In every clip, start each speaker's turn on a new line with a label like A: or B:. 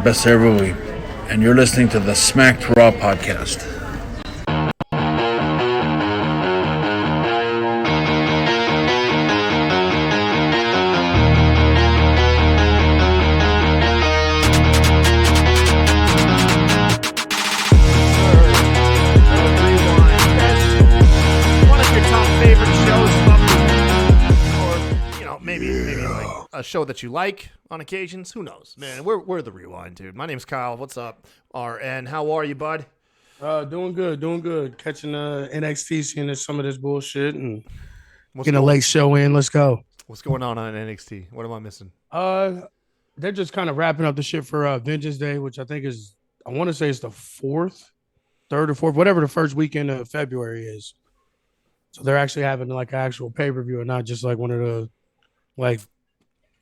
A: best every week, and you're listening to the Smacked Raw podcast.
B: A show that you like on occasions. Who knows, man? We're the Rewind, dude. My name's Kyle. What's up, RN? How are you, bud?
C: Doing good. Catching NXT, seeing some of this bullshit and
B: What's
C: getting a late show in. Let's go.
B: What's going on NXT? What am I missing?
C: They're just kind of wrapping up the shit for Vengeance Day, which I think is, I want to say it's the third or fourth, whatever the first weekend of February is. So they're actually having like an actual pay-per-view and not just like one of the like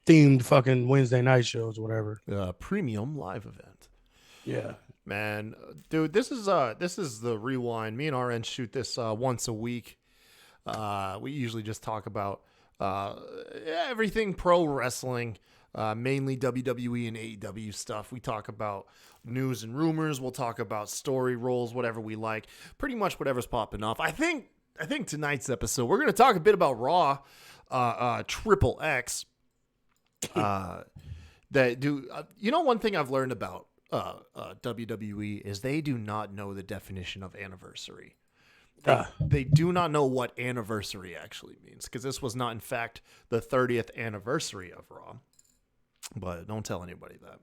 C: themed fucking Wednesday night shows, whatever.
B: Premium live event.
C: Yeah,
B: man, dude, this is the Rewind. Me and RN shoot this once a week. We usually just talk about everything pro wrestling, mainly WWE and AEW stuff. We talk about news and rumors. We'll talk about story roles, whatever we like. Pretty much whatever's popping off. I think tonight's episode we're gonna talk a bit about Raw XXX. One thing I've learned about WWE is they do not know the definition of anniversary. They do not know what anniversary actually means, because this was not, in fact, the 30th anniversary of Raw. But don't tell anybody that.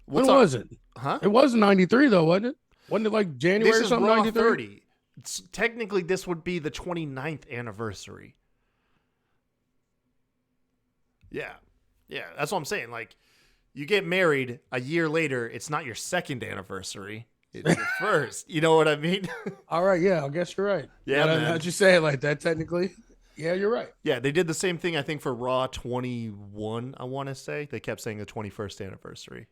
C: When was it?
B: Huh?
C: It was 93 though, wasn't it? Wasn't it like January
B: this
C: or something?
B: Raw
C: 93?
B: 30. Technically, this would be the 29th anniversary. Yeah, that's what I'm saying. Like, you get married a year later, it's not your second anniversary. It's your first. You know what I mean?
C: All right, yeah, I guess you're right.
B: Yeah, man.
C: How'd you say it like that, technically? Yeah, you're right.
B: Yeah, they did the same thing, I think, for Raw 21, I want to say. They kept saying the 21st anniversary.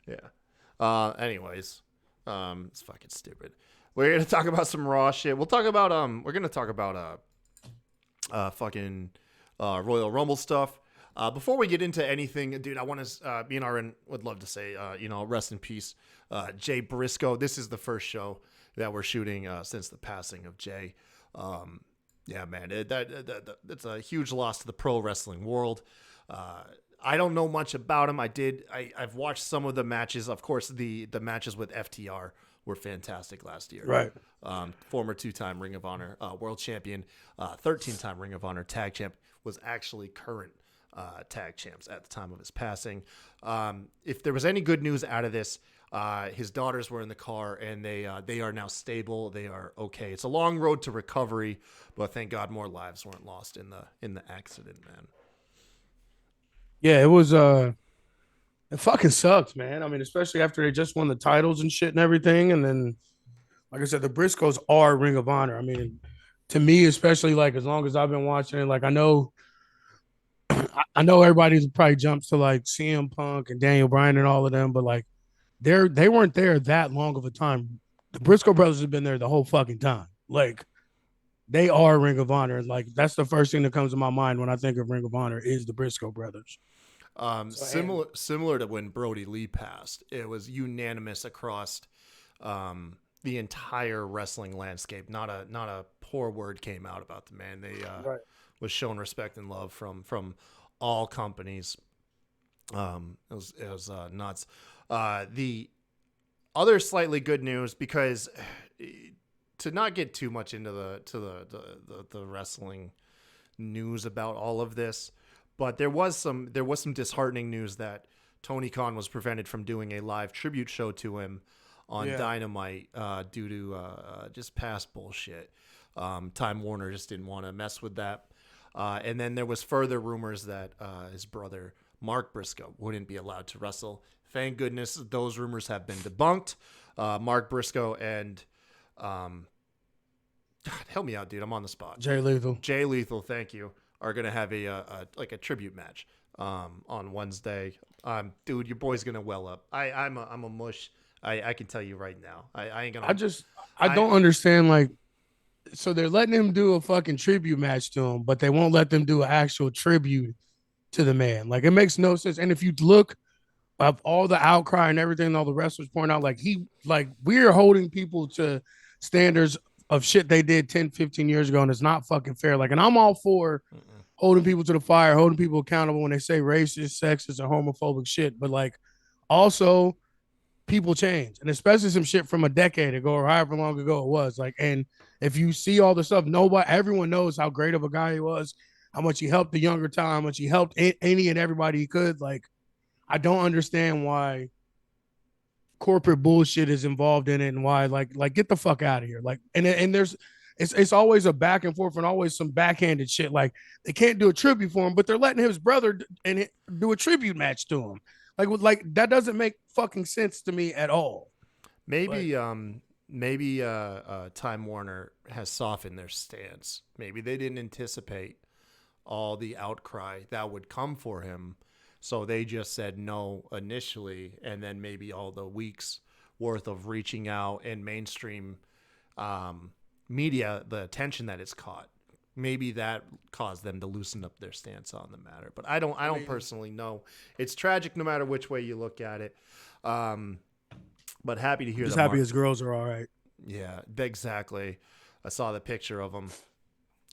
B: Yeah. Anyways, it's fucking stupid. We're going to talk about some Raw shit. We're going to talk about fucking Royal Rumble stuff. Before we get into anything, dude, I want to, me and Aaron would love to say, rest in peace, Jay Briscoe. This is the first show that we're shooting since the passing of Jay. Yeah, man, it's a huge loss to the pro wrestling world. I don't know much about him. I've watched some of the matches. Of course, the matches with FTR were fantastic last year.
C: Right.
B: Former 2-time Ring of Honor world champion, 13-time Ring of Honor tag champ, was actually current tag champs at the time of his passing. If there was any good news out of this, his daughters were in the car and they are now stable. They are okay. It's a long road to recovery, but thank God more lives weren't lost in the accident, man.
C: Yeah, it was it fucking sucks, man. I mean, especially after they just won the titles and shit and everything, and then like I said, the Briscoes are Ring of Honor. I mean, to me, especially, like, as long as I've been watching it, like, I know everybody probably jumps to like CM Punk and Daniel Bryan and all of them, but like they weren't there that long of a time. The Briscoe brothers have been there the whole fucking time. Like, they are Ring of Honor. Like, that's the first thing that comes to my mind when I think of Ring of Honor is the Briscoe brothers.
B: Similar to when Brody Lee passed, it was unanimous across the entire wrestling landscape. Not a poor word came out about the man. They
C: right.
B: was shown respect and love from all companies. It was nuts. The other slightly good news, because to not get too much into the wrestling news about all of this, but there was some disheartening news that Tony Khan was prevented from doing a live tribute show to him on Dynamite due to just past bullshit. Time Warner just didn't want to mess with that. And then there was further rumors that his brother, Mark Briscoe, wouldn't be allowed to wrestle. Thank goodness those rumors have been debunked. Mark Briscoe and, God, help me out, dude. I'm on the spot.
C: Jay Lethal,
B: thank you, are going to have a tribute match on Wednesday. Dude, your boy's going to well up. I'm a mush. I can tell you right now. I ain't going to.
C: I don't understand, like, so they're letting him do a fucking tribute match to him, but they won't let them do an actual tribute to the man. Like, it makes no sense. And if you look of all the outcry and everything, all the wrestlers point out, we're holding people to standards of shit they did 10, 15 years ago, and it's not fucking fair. Like, and I'm all for holding people to the fire, holding people accountable when they say racist, sexist, or homophobic shit. But like, also, people change, and especially some shit from a decade ago or however long ago it was. Like, and if you see all the stuff, everyone knows how great of a guy he was, how much he helped the younger time, how much he helped any and everybody he could. Like, I don't understand why corporate bullshit is involved in it, and why like get the fuck out of here. Like, and there's it's always a back and forth and always some backhanded shit. Like, they can't do a tribute for him, but they're letting his brother do a tribute match to him. Like that doesn't make fucking sense to me at all.
B: Maybe Time Warner has softened their stance. Maybe they didn't anticipate all the outcry that would come for him. So they just said no initially, and then maybe all the weeks worth of reaching out and mainstream media, the attention that it's caught, maybe that caused them to loosen up their stance on the matter. But I don't personally know. It's tragic no matter which way you look at it. But happy to hear
C: Just
B: that.
C: Happy his girls are all right.
B: Yeah, exactly. I saw the picture of them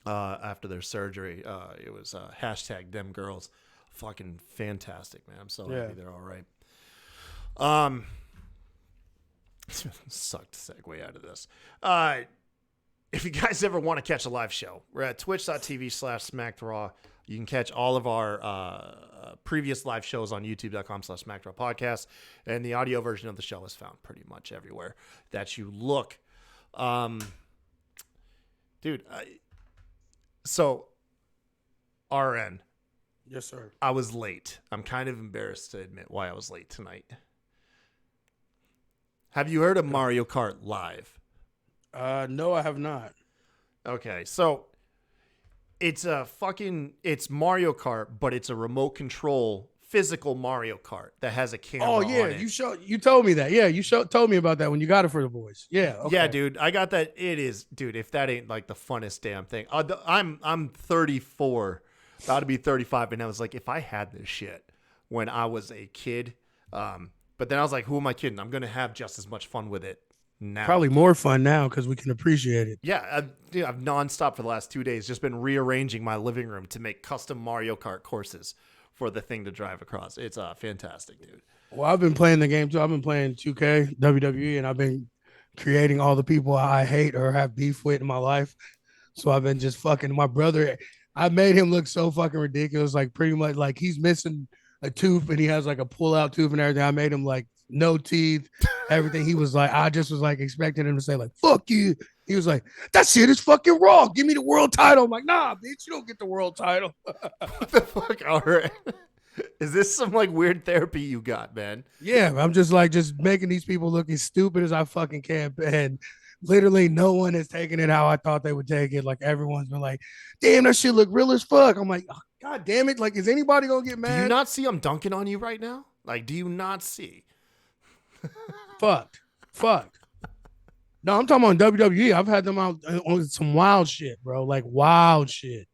B: after their surgery. It was hashtag them girls. Fucking fantastic, man. I'm so happy they're all right. Sucked segue out of this. If you guys ever want to catch a live show, we're at twitch.tv/SmackedRaw. You can catch all of our previous live shows on youtube.com/SmackedRawPodcast. And the audio version of the show is found pretty much everywhere that you look. Dude, so RN.
C: Yes, sir.
B: I was late. I'm kind of embarrassed to admit why I was late tonight. Have you heard of Mario Kart Live?
C: No, I have not.
B: Okay, so it's Mario Kart, but it's a remote control physical Mario Kart that has a camera.
C: Oh yeah,
B: on it.
C: you told me that. Yeah, told me about that when you got it for the boys. Yeah, okay.
B: Yeah, dude, I got that. It is, dude. If that ain't like the funnest damn thing, I'm 34. About to be 35, and I was like, if I had this shit when I was a kid, but then I was like, who am I kidding? I'm gonna have just as much fun with it now.
C: Probably more fun now because we can appreciate it.
B: Yeah, I've nonstop for the last 2 days just been rearranging my living room to make custom Mario Kart courses for the thing to drive across. It's fantastic, dude.
C: Well, I've been playing the game too. I've been playing 2K, WWE, and I've been creating all the people I hate or have beef with in my life. So I've been just fucking my brother. I made him look so fucking ridiculous. Like, pretty much like he's missing a tooth and he has like a pull out tooth and everything. I made him like no teeth, everything. He was like, I just was like expecting him to say like, fuck you. He was like, that shit is fucking raw. Give me the world title. I'm like, nah, bitch, you don't get the world title.
B: What the fuck? All right. Is this some like weird therapy you got, man?
C: Yeah, I'm just making these people look as stupid as I fucking can. And literally no one has taken it how I thought they would take it. Like, everyone's been like, damn, that shit look real as fuck. I'm like, oh, God damn it. Like, is anybody going to get mad?
B: Do you not see I'm dunking on you right now? Like, do you not see?
C: Fucked. No, I'm talking on WWE. I've had them out on some wild shit, bro. Like, wild shit.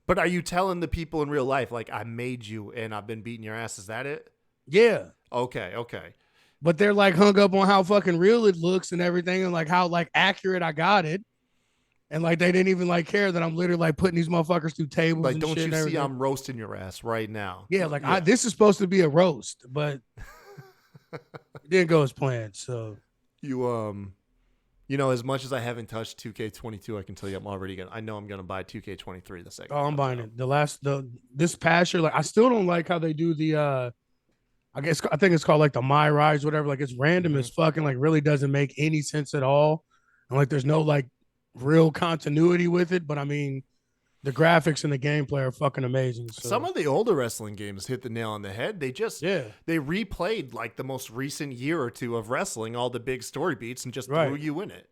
B: But are you telling the people in real life, like, I made you and I've been beating your ass? Is that it?
C: Yeah.
B: Okay.
C: But they're like hung up on how fucking real it looks and everything, and like how like accurate I got it, and like they didn't even like care that I'm literally like putting these motherfuckers through tables.
B: Like,
C: and
B: don't
C: shit
B: you
C: and
B: see I'm roasting your ass right now?
C: Yeah, like this is supposed to be a roast, but it didn't go as planned. So
B: you know, as much as I haven't touched 2K22, I can tell you I know I'm gonna buy 2K23 the second.
C: I'm buying it. This past year, like I still don't like how they do the I think it's called like the My Rise, whatever. Like, it's random as fucking, like, really doesn't make any sense at all. And like, there's no like real continuity with it. But I mean, the graphics and the gameplay are fucking amazing. So.
B: Some of the older wrestling games hit the nail on the head. They just they replayed like the most recent year or two of wrestling, all the big story beats, and just threw you in it.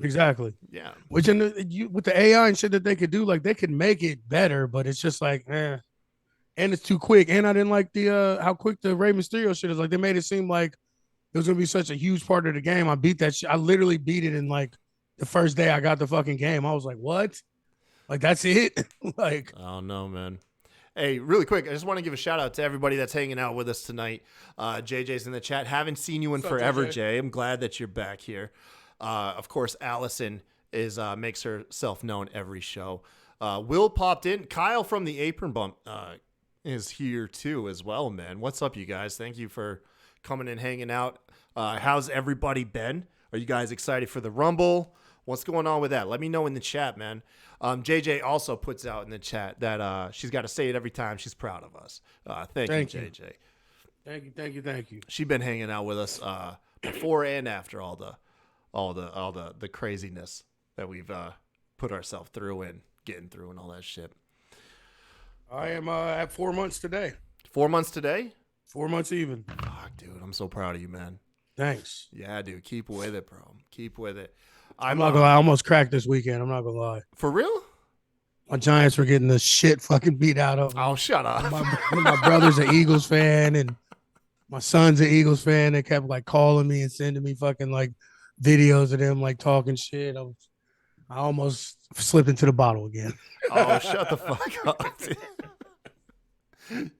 C: Exactly.
B: Yeah.
C: Which with the AI and shit that they could do, like they could make it better, but it's just like, and it's too quick. And I didn't like the how quick the Rey Mysterio shit is. Like, they made it seem like it was gonna be such a huge part of the game. I beat that shit. I literally beat it in like the first day I got the fucking game. I was like, what? Like, that's it? Like,
B: I don't know, man. Hey, really quick, I just want to give a shout out to everybody that's hanging out with us tonight. JJ's in the chat. Haven't seen you in forever, Jay. I'm glad that you're back here. Of course, Allison is makes herself known every show. Will popped in. Kyle from the Apron Bump is here too as well, man. What's up, you guys? Thank you for coming and hanging out. How's everybody been? Are you guys excited for the Rumble? What's going on with that? Let me know in the chat, man. JJ also puts out in the chat that she's got to say it every time. She's proud of us. Thank you, JJ.
C: Thank you.
B: She's been hanging out with us before and after all the craziness that we've put ourselves through and getting through and all that shit.
C: I am at 4 months today.
B: 4 months today?
C: 4 months even.
B: Fuck, dude. I'm so proud of you, man.
C: Thanks.
B: Yeah, dude. Keep with it, bro. Keep with it.
C: I'm not gonna lie. I almost cracked this weekend. I'm not gonna lie.
B: For real?
C: My Giants were getting the shit fucking beat out of them.
B: Oh, shut up.
C: My brother's an Eagles fan and my son's an Eagles fan. They kept like calling me and sending me fucking like videos of them like talking shit. I almost slipped into the bottle again.
B: Oh, shut the fuck up,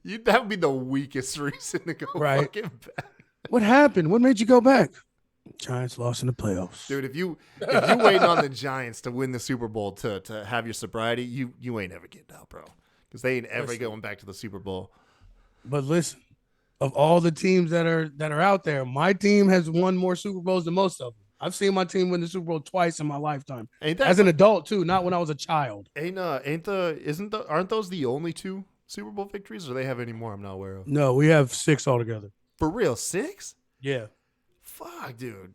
B: dude. That would be the weakest reason to go fucking back.
C: What happened? What made you go back? Giants lost in the playoffs.
B: Dude, if you waiting on the Giants to win the Super Bowl to have your sobriety, you ain't ever getting out, bro. Because they ain't ever going back to the Super Bowl.
C: But listen, of all the teams that are out there, my team has won more Super Bowls than most of them. I've seen my team win the Super Bowl twice in my lifetime. As an adult too, not when I was a child.
B: Aren't those the only 2 Super Bowl victories, or do they have any more I'm not aware of?
C: No, we have 6 altogether.
B: For real, 6?
C: Yeah.
B: Fuck, dude.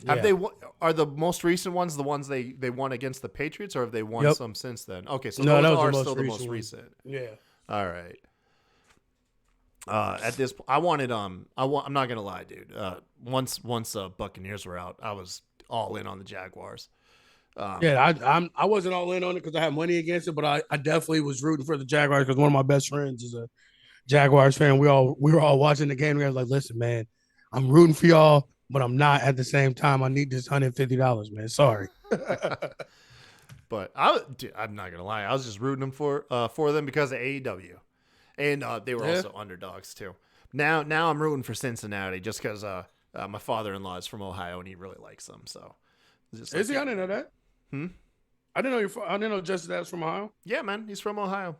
B: Have they won? Are the most recent ones the ones they won against the Patriots, or have they won some since then? Okay, so those are still the most recent.
C: Yeah.
B: All right. At this, I'm not gonna lie, dude. Once Buccaneers were out, I was all in on the Jaguars.
C: I wasn't all in on it because I had money against it, but I definitely was rooting for the Jaguars because one of my best friends is a Jaguars fan. We were all watching the game. We were like, listen, man, I'm rooting for y'all, but I'm not at the same time. I need this $150, man. Sorry.
B: But I'm not gonna lie. I was just rooting them for them because of AEW, and they were also underdogs too. Now I'm rooting for Cincinnati just because my father-in-law is from Ohio and he really likes them. So
C: is he? I didn't know that. I didn't know Justin Dad's from Ohio.
B: Yeah, man, he's from Ohio.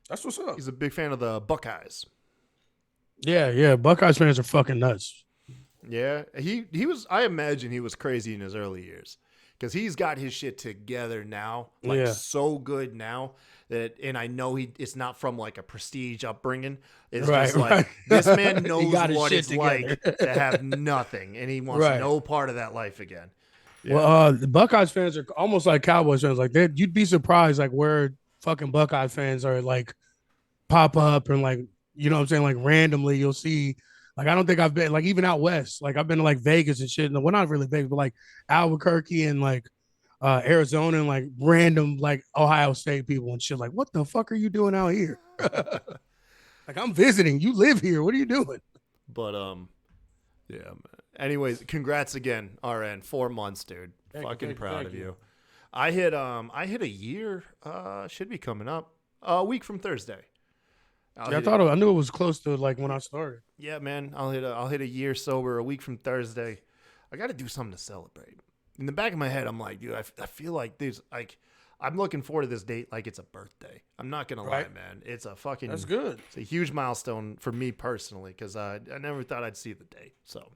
C: That's what's up.
B: He's a big fan of the Buckeyes.
C: Yeah. Buckeyes fans are fucking nuts.
B: Yeah, he was. I imagine he was crazy in his early years because he's got his shit together now, so good now that. And I know it's not from like a prestige upbringing. It's just like this man knows what it's like to have nothing, and he wants no part of that life again. Yeah.
C: Well, the Buckeyes fans are almost like Cowboys fans. Like you'd be surprised, like where fucking Buckeye fans are like pop up and like you know what I'm saying, like randomly you'll see. Like, I don't think I've been, like, even out west. Like, I've been to, like, Vegas and shit. Well, not really Vegas, but, like, Albuquerque and, like, Arizona and, like, random, like, Ohio State people and shit. Like, what the fuck are you doing out here? Like, I'm visiting. You live here. What are you doing?
B: But, yeah, man. Anyways, congrats again, RN. 4 months, dude. Fucking proud of you. I hit a year, should be coming up, a week from Thursday.
C: I knew it was close to like when I started.
B: Yeah, man, I'll hit a year sober a week from Thursday. I got to do something to celebrate. In the back of my head, I'm like, dude, I feel like there's like, I'm looking forward to this date like it's a birthday. I'm not gonna lie, man. It's a fucking.
C: That's good.
B: It's a huge milestone for me personally because I never thought I'd see the day. So,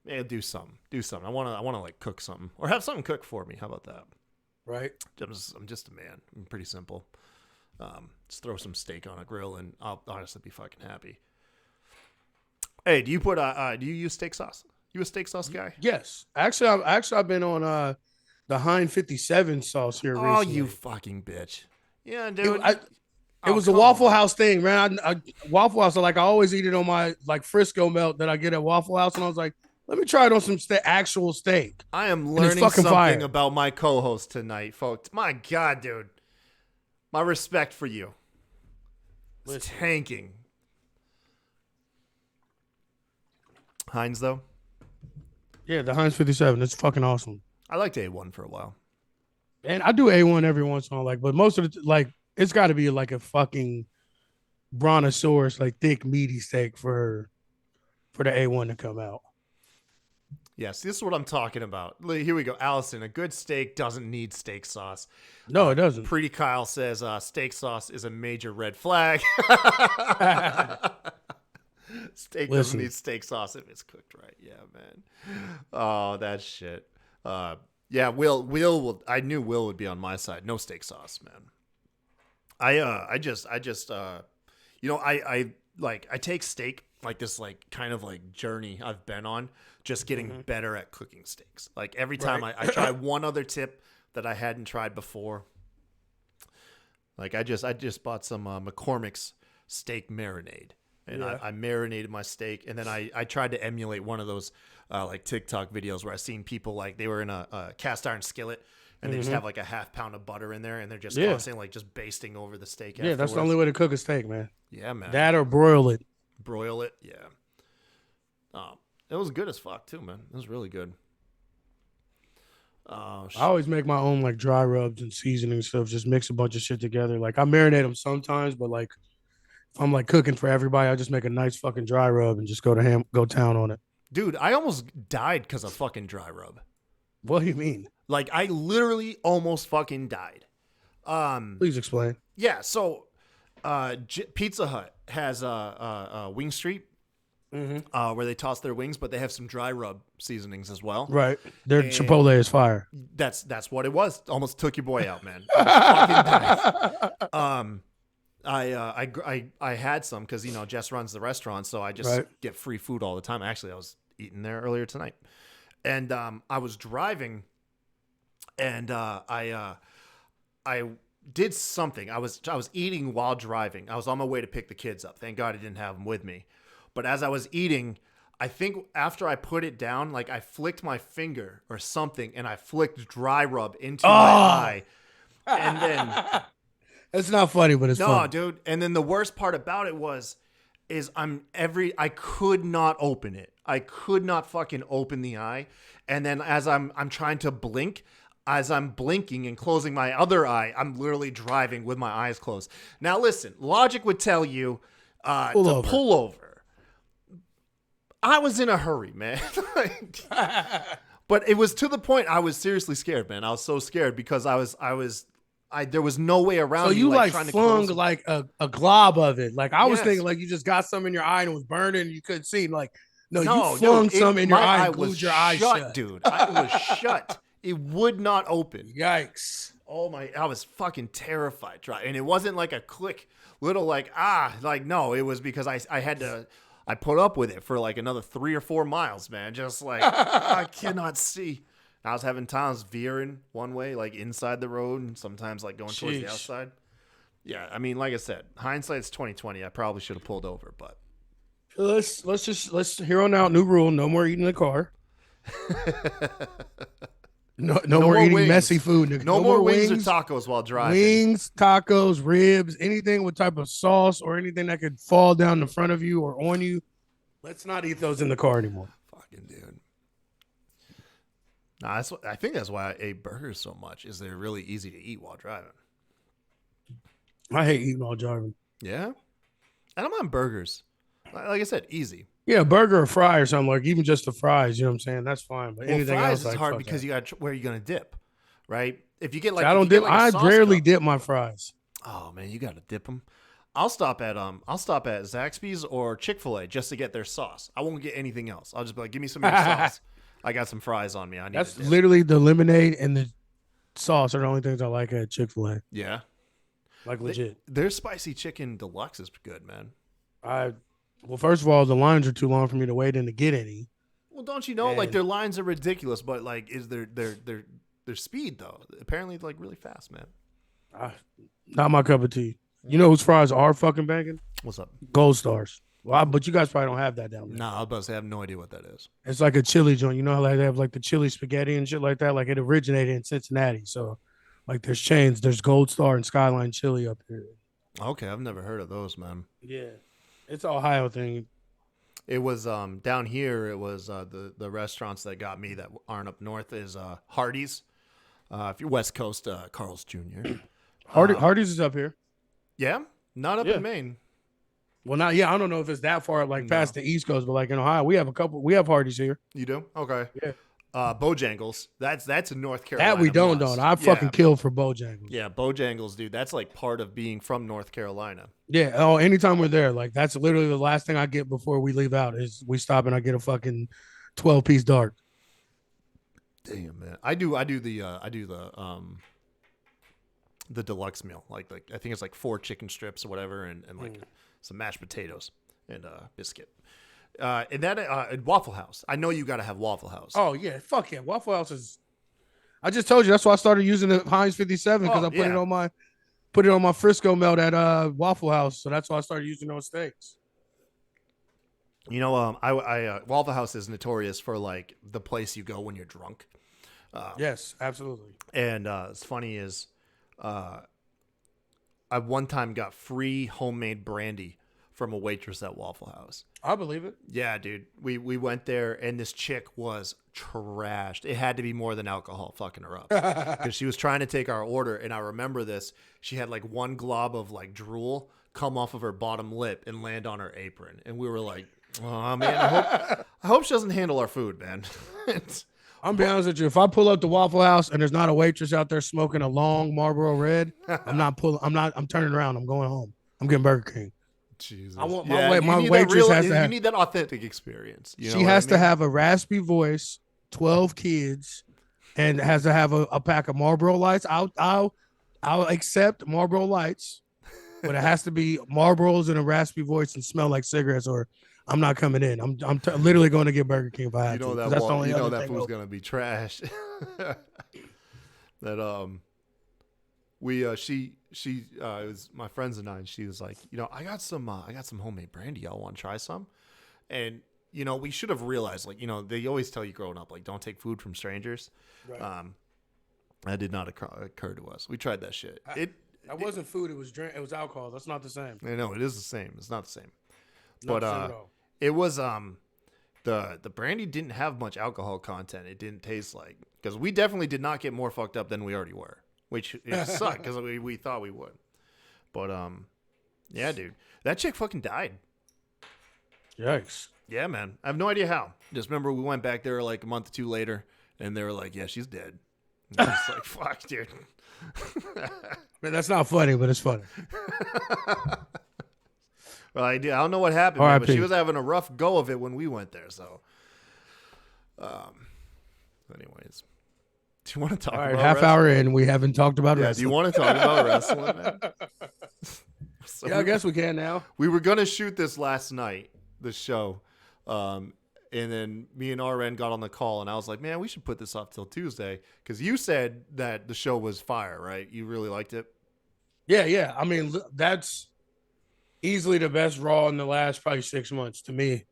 B: man, do something. I wanna like cook something or have something cooked for me. How about that?
C: Right.
B: I'm just a man. I'm pretty simple. Just throw some steak on a grill and I'll honestly be fucking happy. Hey, do you use steak sauce? You a steak sauce guy?
C: Yes. Actually, I've been on the Heinz 57 sauce here recently.
B: Oh, you fucking bitch. Yeah, dude.
C: It was a Waffle House thing, man. Waffle House, like I always eat it on my like Frisco melt that I get at Waffle House, and I was like, let me try it on some actual steak.
B: I am learning something about my co-host tonight, folks. My God, dude. My respect for you. It's tanking. Heinz, though?
C: Yeah, the Heinz 57. It's fucking awesome.
B: I liked A1 for a while.
C: And I do A1 every once in a while, like, but most of the like it's got to be like a fucking brontosaurus, like thick meaty steak for the A1 to come out.
B: Yes, this is what I'm talking about. Here we go. Allison, a good steak doesn't need steak sauce.
C: No, it doesn't.
B: Pretty Kyle says steak sauce is a major red flag. Steak doesn't need steak sauce if it's cooked right. Yeah, man. Oh, that shit. Yeah, Will. I knew Will would be on my side. No steak sauce, man. I take steak like this, like kind of like journey I've been on, just getting better at cooking steaks. Like every time I try one other tip that I hadn't tried before. Like I just bought some McCormick's steak marinade. And I marinated my steak, and then I tried to emulate one of those like TikTok videos where I seen people like they were in a cast iron skillet, and they just have like a half pound of butter in there, and they're just constantly like just basting over the steak.
C: Yeah, that's the only way to cook a steak, man.
B: Yeah, man.
C: That or broil it.
B: Broil it, yeah. It was good as fuck too, man. It was really good. Oh, shit.
C: I always make my own like dry rubs and seasoning stuff. Just mix a bunch of shit together. Like I marinate them sometimes, but like if I'm like cooking for everybody, I just make a nice fucking dry rub and just go town on it.
B: Dude, I almost died because of fucking dry rub.
C: What do you mean?
B: Like I literally almost fucking died.
C: Please explain.
B: Yeah, so Pizza Hut has a Wing Street where they toss their wings, but they have some dry rub seasonings as well.
C: Right. Their Chipotle is fire.
B: That's what it was. Almost took your boy out, man. Fucking died. I had some because Jess runs the restaurant, so I just get free food all the time. Actually, I was eating there earlier tonight, and I was driving, and I did something. I was eating while driving. I was on my way to pick the kids up. Thank God I didn't have them with me. But as I was eating, I think after I put it down, like I flicked my finger or something, and I flicked dry rub into my eye, and then.
C: It's not funny, but it's fun.
B: No, dude. And then the worst part about it I could not open it. I could not fucking open the eye. And then as I'm trying to blink, as I'm blinking and closing my other eye, I'm literally driving with my eyes closed. Now listen, logic would tell you pull over. I was in a hurry, man. But it was to the point I was seriously scared, man. I was so scared because there was no way around.
C: So you like flung like a glob of it. Like I was thinking like you just got some in your eye and it was burning and you couldn't see. Like, no, you flung some in your eye and glued your eye shut.
B: Dude. It was shut. It would not open.
C: Yikes.
B: Oh my, I was fucking terrified. And it wasn't like a quick little no, it was because I put up with it for like another 3 or 4 miles, man. Just like, I cannot see. I was having times veering one way, like inside the road, and sometimes like going towards the outside. Yeah, I mean, like I said, hindsight's 20/20. I probably should have pulled over, but
C: let's here on out. New rule: no more eating in the car. No more eating
B: wings.
C: Messy food.
B: No more wings or tacos while driving.
C: Wings, tacos, ribs, anything with type of sauce or anything that could fall down in front of you or on you. Let's not eat those in the car anymore.
B: Fucking dude. Nah, I think that's why I ate burgers so much. Is they're really easy to eat while driving.
C: I hate eating while driving.
B: Yeah, and I'm on burgers. Like I said, easy.
C: Yeah, burger or fry or something, like even just the fries. You know what I'm saying? That's fine. But anything
B: fries
C: else
B: is hard because you got where you're gonna dip, right? If you get like
C: I don't dip. I rarely dip my fries.
B: Oh man, you got to dip them. I'll stop at Zaxby's or Chick-fil-A just to get their sauce. I won't get anything else. I'll just be like, give me some of your sauce. I got some fries on me.
C: That's literally the lemonade and the sauce are the only things I like at Chick-fil-A.
B: Yeah.
C: Like legit.
B: Their spicy chicken deluxe is good, man.
C: Well, first of all, the lines are too long for me to wait in to get any.
B: Well, don't you know, like their lines are ridiculous, but like is their speed though? Apparently like really fast, man.
C: Not my cup of tea. You know whose fries are fucking banging?
B: What's up?
C: Gold Stars. Well, but you guys probably don't have that down there.
B: Nah, I was about to say I have no idea what that is.
C: It's like a chili joint. You know how they have like the chili spaghetti and shit like that? Like it originated in Cincinnati. So like there's chains. There's Gold Star and Skyline Chili up here.
B: Okay, I've never heard of those, man.
C: Yeah. It's an Ohio thing.
B: It was down here. It was the restaurants that got me that aren't up north is Hardee's. If you're West Coast, Carl's Jr.
C: Hardee's is up here.
B: Yeah, not up in Maine.
C: Well, not I don't know if it's that far like past the East Coast, but like in Ohio, we have Hardee's here.
B: You do? Okay.
C: Yeah.
B: Bojangles. That's in North Carolina.
C: That we don't. I fucking killed for Bojangles.
B: Yeah, Bojangles, dude. That's like part of being from North Carolina.
C: Yeah. Oh, anytime we're there, like that's literally the last thing I get before we leave out is we stop and I get a fucking 12-piece dark.
B: Damn, man. I do the deluxe meal. Like I think it's like 4 chicken strips or whatever, and like some mashed potatoes and biscuit. And that at Waffle House. I know you got to have Waffle House.
C: Oh yeah, fuck yeah, Waffle House is. I just told you that's why I started using the Heinz 57 because I put it on my Frisco melt at Waffle House, so that's why I started using those steaks.
B: You know, I Waffle House is notorious for like the place you go when you're drunk.
C: Yes, absolutely.
B: And it's funny is, I one time got free homemade brandy from a waitress at Waffle House.
C: I believe it.
B: Yeah, dude. We went there and this chick was trashed. It had to be more than alcohol fucking her up because she was trying to take our order. And I remember this. She had like one glob of like drool come off of her bottom lip and land on her apron. And we were like, oh man, I hope she doesn't handle our food, man.
C: I'm be honest with you. If I pull up the Waffle House and there's not a waitress out there smoking a long Marlboro Red, I'm turning around. I'm going home. I'm getting Burger King.
B: Jesus.
C: I want my waitress has to have.
B: You need that authentic experience.
C: She has to have a raspy voice, 12 kids, and has to have a pack of Marlboro Lights. I'll accept Marlboro Lights, but it has to be Marlboros in a raspy voice and smell like cigarettes, or I'm not coming in. I'm literally going to get Burger King if I have to.
B: That's the only that food's going to be trash. That it was my friends and I, and she was like, I got some homemade brandy. Y'all want to try some? And we should have realized, like, they always tell you growing up, like, don't take food from strangers. Right. That did not occur to us. We tried that shit.
C: That wasn't food. It was drink. It was alcohol. That's not the same.
B: I know it is the same. It's not the same.
C: Not
B: But it was the brandy didn't have much alcohol content. It didn't taste like, because we definitely did not get more fucked up than we already were. Which it sucked because we thought we would. But, yeah, dude. That chick fucking died.
C: Yikes.
B: Yeah, man. I have no idea how. Just remember we went back there like a month or two later, and they were like, yeah, she's dead. And I was like, fuck, dude.
C: Man, that's not funny, but it's funny.
B: Well, I don't know what happened, man, but she was having a rough go of it when we went there, so. Anyways. Do you want to talk about
C: half
B: wrestling?
C: Hour in, we haven't talked about wrestling.
B: Do you want to talk about wrestling, man?
C: So I guess we can now.
B: We were going to shoot this last night, the show. And then me and RN got on the call, and I was like, man, we should put this off till Tuesday. Because you said that the show was fire, right? You really liked it?
C: Yeah. I mean, that's easily the best Raw in the last probably 6 months to me.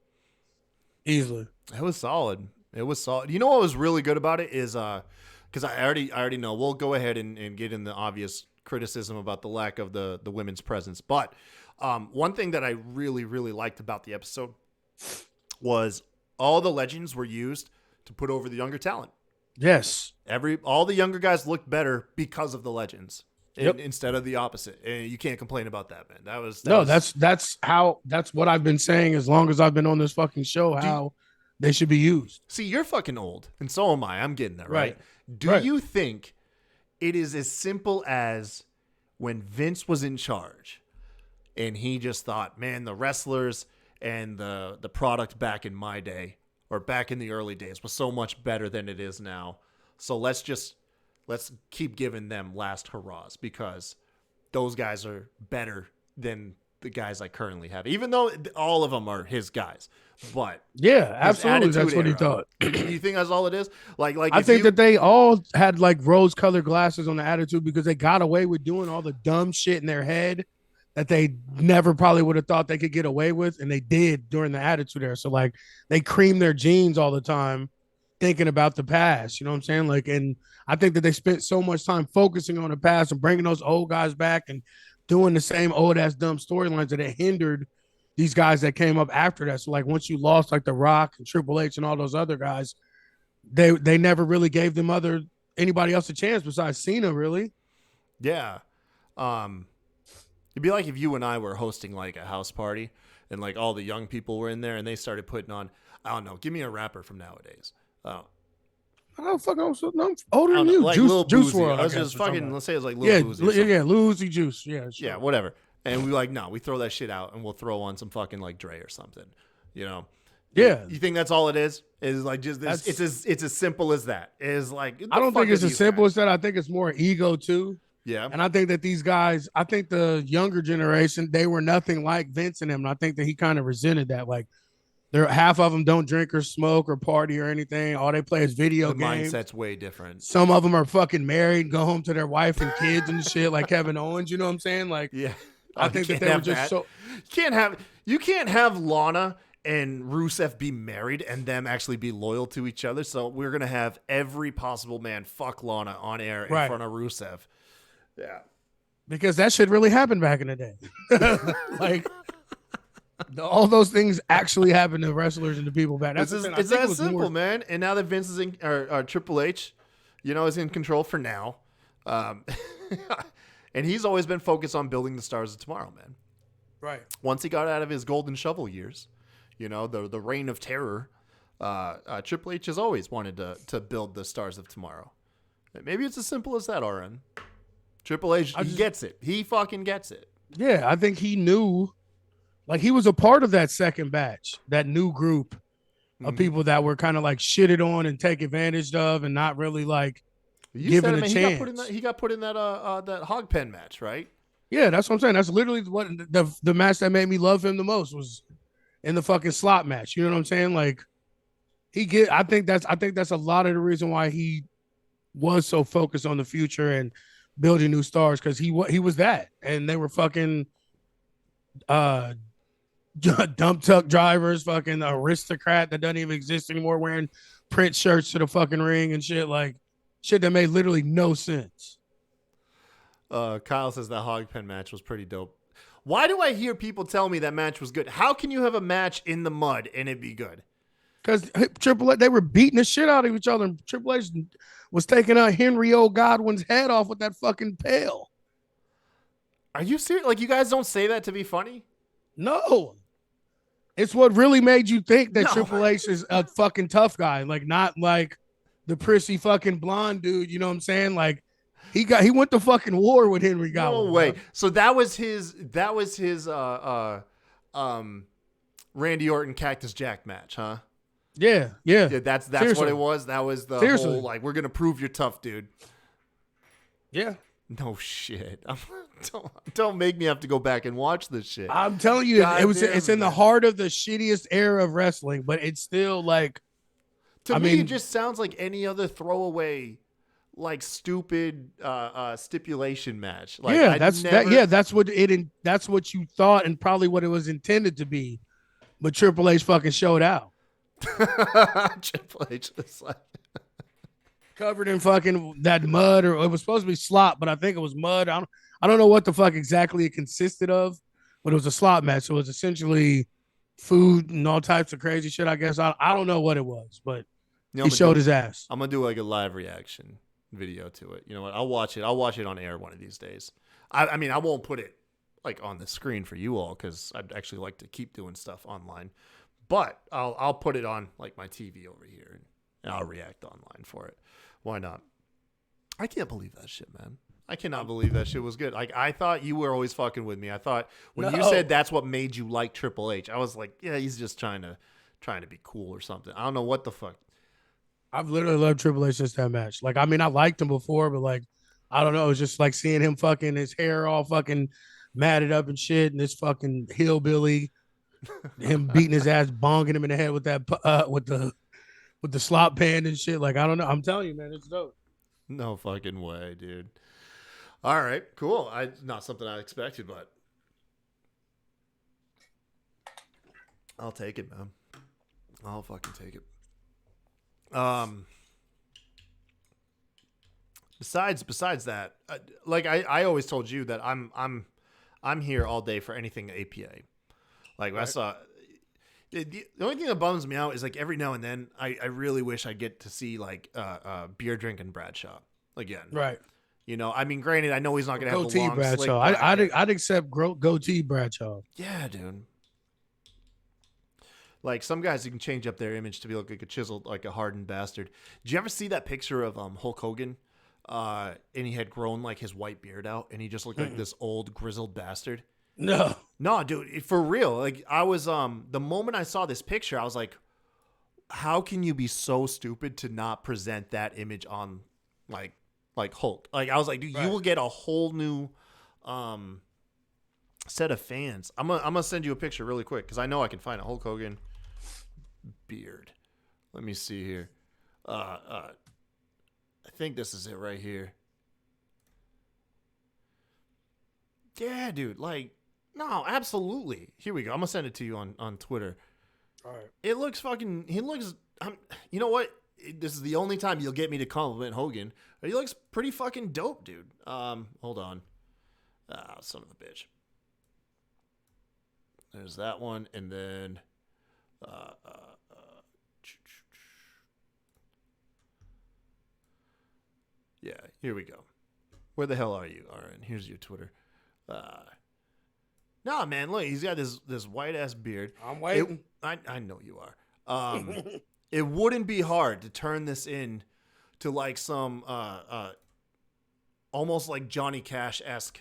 C: Easily.
B: It was solid. You know what was really good about it is... because I already know. We'll go ahead and get in the obvious criticism about the lack of the women's presence. But one thing that I really, really liked about the episode was all the legends were used to put over the younger talent.
C: Yes.
B: All the younger guys looked better because of the legends instead of the opposite. And you can't complain about that, man. That's what I've been saying as long as I've been on this fucking show, they should be used. See, you're fucking old, and so am I. I'm getting there, right? Do you think it is as simple as when Vince was in charge and he just thought, man, the wrestlers and the product back in my day or back in the early days was so much better than it is now. So let's keep giving them last hurrahs because those guys are better than the guys I currently have, even though all of them are his guys. But
C: yeah, absolutely, that's what he thought.
B: You think that's all it is? Like
C: I think that they all had like rose-colored glasses on the attitude because they got away with doing all the dumb shit in their head that they never probably would have thought they could get away with, and they did during the attitude era. So like they cream their jeans all the time, thinking about the past. You know what I'm saying? Like, and I think that they spent so much time focusing on the past and bringing those old guys back and doing the same old ass dumb storylines that it hindered these guys that came up after that. So like once you lost like The Rock and Triple H and all those other guys, they never really gave anybody else a chance besides Cena, really.
B: Yeah. It'd be like if you and I were hosting like a house party and like all the young people were in there and they started putting on, I don't know, give me a rapper from nowadays.
C: I don't fucking know. I'm older than
B: know,
C: you.
B: like
C: Juice
B: Lil
C: Juice
B: Boosie.
C: WRLD.
B: Let's just fucking, let's say it's like Lil
C: yeah,
B: Boosie. Or
C: yeah, Lil Uzi Juice. Yeah, sure.
B: Yeah, whatever. And we like, no, we throw that shit out and we'll throw on some fucking like Dre or something. You know?
C: Yeah.
B: You think that's all it is? Is like just this? It's as simple as that. Is like
C: I don't think it's as simple as that. I think it's more ego too.
B: Yeah.
C: And I think that these guys, I think the younger generation, they were nothing like Vince and him. And I think that he kind of resented that. Like, half of them don't drink or smoke or party or anything. All they play is video games.
B: Mindset's way different.
C: Some of them are fucking married, go home to their wife and kids and shit, like Kevin Owens. You know what I'm saying? Like,
B: yeah.
C: I think that they were just so.
B: You can't have Lana and Rusev be married and them actually be loyal to each other. So we're gonna have every possible man fuck Lana on air in front of Rusev. Yeah,
C: because that shit really happened back in the day. Like, all those things actually happened to wrestlers and to people back.
B: It's that simple, man. And now that Vince is in, or Triple H, is in control for now. And he's always been focused on building the stars of tomorrow, man.
C: Right.
B: Once he got out of his golden shovel years, the reign of terror, Triple H has always wanted to build the stars of tomorrow. Maybe it's as simple as that, RN. Triple H, he gets it. He fucking gets it.
C: Yeah, I think he knew, like, he was a part of that second batch, that new group of people that were kind of like shitted on and take advantage of and not really like given a chance.
B: He got put in that that hog pen match, right?
C: Yeah, that's what I'm saying. That's literally what the match that made me love him the most was in the fucking slot match. You know what I'm saying? Like, I think that's a lot of the reason why he was so focused on the future and building new stars, because he was that, and they were fucking dump truck drivers, fucking aristocrat that doesn't even exist anymore, wearing print shirts to the fucking ring and shit, like shit that made literally no sense.
B: Kyle says that hog pen match was pretty dope. Why do I hear people tell me that match was good? How can you have a match in the mud and it be good?
C: Because Triple H, they were beating the shit out of each other, and Triple H was taking out Henry O. Godwin's head off with that fucking pail.
B: Are you serious? Like, you guys don't say that to be funny?
C: No. It's what really made you think that Triple H is a fucking tough guy, like not like the prissy fucking blonde dude. You know what I'm saying? Like, he went to fucking war with Henry Godwin.
B: No way. Bro. So that was his Randy Orton Cactus Jack match, huh?
C: Yeah.
B: That's what it was. That was the whole, like, we're gonna prove you're tough, dude.
C: Yeah.
B: No shit. Don't make me have to go back and watch this shit.
C: I'm telling you, it's in the heart of the shittiest era of wrestling, but it's still like,
B: to me, it just sounds like any other throwaway, like, stupid stipulation match. Like,
C: yeah, that's what you thought and probably what it was intended to be, but Triple H fucking showed out.
B: Triple H was like
C: covered in fucking that mud, or it was supposed to be slop, but I think it was mud. I don't know what the fuck exactly it consisted of, but it was a slop match. So it was essentially food and all types of crazy shit, I guess. I don't know what it was, but he showed his ass.
B: I'm gonna do like a live reaction video to it. You know what? I'll watch it on air one of these days. I mean, I won't put it like on the screen for you all, because I'd actually like to keep doing stuff online. But I'll put it on like my TV over here, and I'll react online for it. Why not? I can't believe that shit, man. I cannot believe that shit was good. Like, I thought you were always fucking with me. I thought when you said that's what made you like Triple H, I was like, yeah, he's just trying to be cool or something. I don't know what the fuck.
C: I've literally loved Triple H since that match. Like, I mean, I liked him before, but like, I don't know. It was just like seeing him fucking his hair all fucking matted up and shit, and this fucking hillbilly. Him beating his ass, bonging him in the head with that with the slop pan and shit. Like, I don't know. I'm telling you, man, it's dope.
B: No fucking way, dude. All right, cool. Not something I expected, but I'll take it, man. I'll fucking take it. Besides that, like I always told you that I'm here all day for anything APA. Like, right. I saw the only thing that bums me out is, like, every now and then I really wish I get to see like beer drinking Bradshaw again.
C: Right.
B: You know, I mean, granted, I know he's not gonna have the
C: Goatee
B: long slick
C: Bradshaw.
B: back hair.
C: I'd accept goatee Bradshaw.
B: Yeah, dude. Like some guys, you can change up their image to be like a chiseled, like a hardened bastard. Did you ever see that picture of Hulk Hogan? And he had grown like his white beard out, and he just looked like this old grizzled bastard.
C: No,
B: dude, for real. Like I was, the moment I saw this picture, I was like, how can you be so stupid to not present that image on, like Hulk? Like I was like, dude, you will get a whole new, set of fans. I'm gonna send you a picture really quick because I know I can find a Hulk Hogan beard. Let me see here. I think this is it right here. Yeah, dude. Like, no, absolutely. Here we go. I'm gonna send it to you on Twitter.
C: all right.
B: It looks fucking. He looks. You know what? This is the only time you'll get me to compliment Hogan. But he looks pretty fucking dope, dude. Hold on. Son of a bitch. There's that one, and then. Yeah, here we go. Where the hell are you? All right, here's your Twitter. No, man, look, he's got this white ass beard.
C: I'm waiting.
B: I know you are. It wouldn't be hard to turn this in to like some almost like Johnny Cash-esque.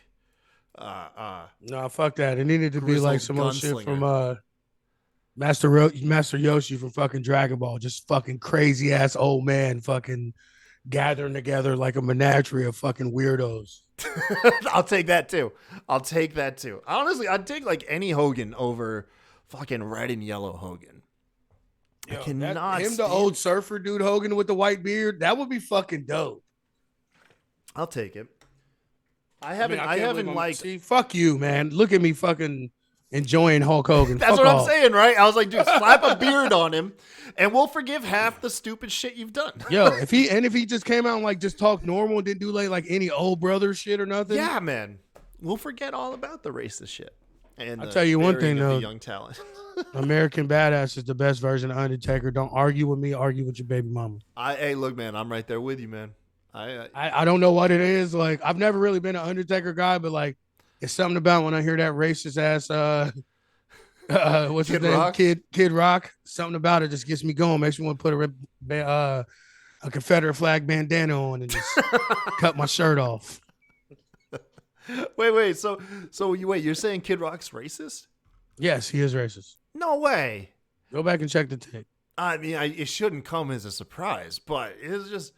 C: No, fuck that. It needed to be like some old shit
B: gunslinger.
C: from Master Yoshi from fucking Dragon Ball. Just fucking crazy ass old man fucking gathering together like a menagerie of fucking weirdos.
B: I'll take that too. Honestly, I'd take like any Hogan over fucking red and yellow Hogan. I cannot
C: him, the old surfer dude Hogan with the white beard. That would be fucking dope.
B: I'll take it. I haven't liked.
C: See, fuck you, man. Look at me fucking enjoying Hulk Hogan.
B: That's
C: Fuck
B: what
C: off.
B: I'm saying, right? I was like, dude, slap a beard on him, and we'll forgive half the stupid shit you've done.
C: Yo, if he just came out and like just talked normal and didn't do like any old brother shit or nothing.
B: Yeah, man. We'll forget all about the racist shit. And
C: I'll tell you one thing though,
B: young talent.
C: American Badass is the best version of Undertaker. Don't argue with me. Argue with your baby mama.
B: Hey, look, man, I'm right there with you, man.
C: I don't know what it is. Like I've never really been an Undertaker guy, but like it's something about when I hear that racist ass what's his name?
B: Rock?
C: Kid Rock. Something about it just gets me going. Makes me want to put a Confederate flag bandana on and just cut my shirt off.
B: Wait. So you're saying Kid Rock's racist?
C: Yes, he is racist.
B: No way.
C: Go back and check the tape.
B: I mean, it shouldn't come as a surprise, but it's just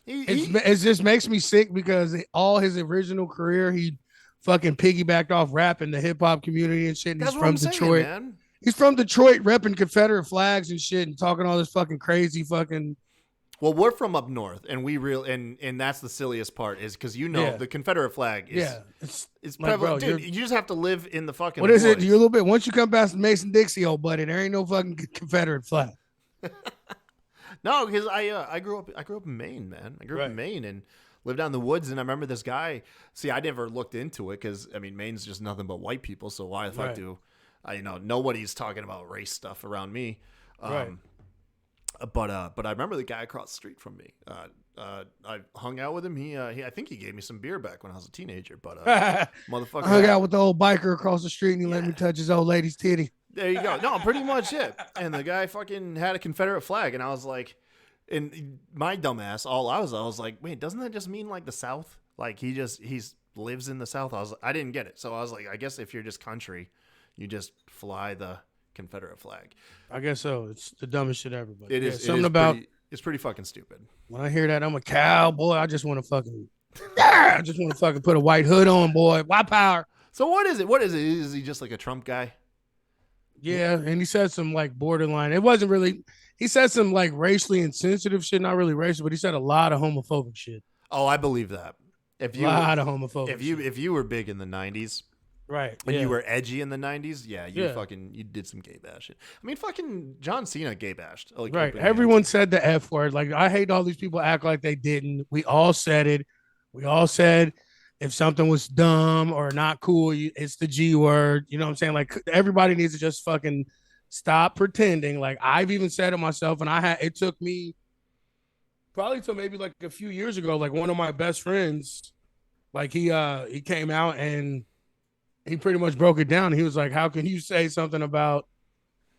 C: it just makes me sick because all his original career he fucking piggybacked off rap in the hip hop community and shit. And
B: that's
C: he's
B: what
C: from
B: I'm
C: Detroit.
B: saying, man.
C: He's from Detroit, repping Confederate flags and shit, and talking all this fucking crazy fucking.
B: Well, we're from up north, and and that's the silliest part is because the Confederate flag is it's
C: like,
B: prevalent.
C: bro,
B: dude, you just have to live in the fucking.
C: What is it?
B: woods.
C: You're a little bit. Once you come past Mason Dixie, old buddy, there ain't no fucking Confederate flag.
B: No, because I grew up in Maine, man. I grew up in Maine and lived out in the woods, and I remember this guy. See, I never looked into it because I mean, Maine's just nothing but white people. So why the fuck do I? Nobody's talking about race stuff around me. But I remember the guy across the street from me. I hung out with him. He I think he gave me some beer back when I was a teenager. But motherfucker,
C: I hung out with the old biker across the street, and he let me touch his old lady's titty.
B: There you go. No, pretty much it. And the guy fucking had a Confederate flag, and I was like, and my dumbass, I was like, wait, doesn't that just mean like the South? Like he's lives in the South. I didn't get it. So I was like, I guess if you're just country, you just fly the Confederate flag.
C: I guess so. It's the dumbest shit ever. But
B: it is
C: something about
B: it's pretty fucking stupid.
C: When I hear that, I'm a cowboy. I just want to fucking put a white hood on, boy. White power.
B: So what is it? Is he just like a Trump guy?
C: Yeah, and he said some like borderline. It wasn't really. He said some like racially insensitive shit, not really racial, but he said a lot of homophobic shit.
B: Oh, I believe that.
C: A lot of homophobic.
B: If you were big in the 90s,
C: right,
B: and you were edgy in the 90s, you did some gay bash shit. I mean, fucking John Cena gay bashed. Like,
C: right. Everyone said the F word. Like, I hate all these people act like they didn't. We all said it. We all said if something was dumb or not cool, it's the G word. You know what I'm saying? Like, everybody needs to just fucking stop pretending. Like, I've even said it myself, and it took me probably till maybe like a few years ago. Like, one of my best friends, Like he came out and he pretty much broke it down. He was like, how can you say something about,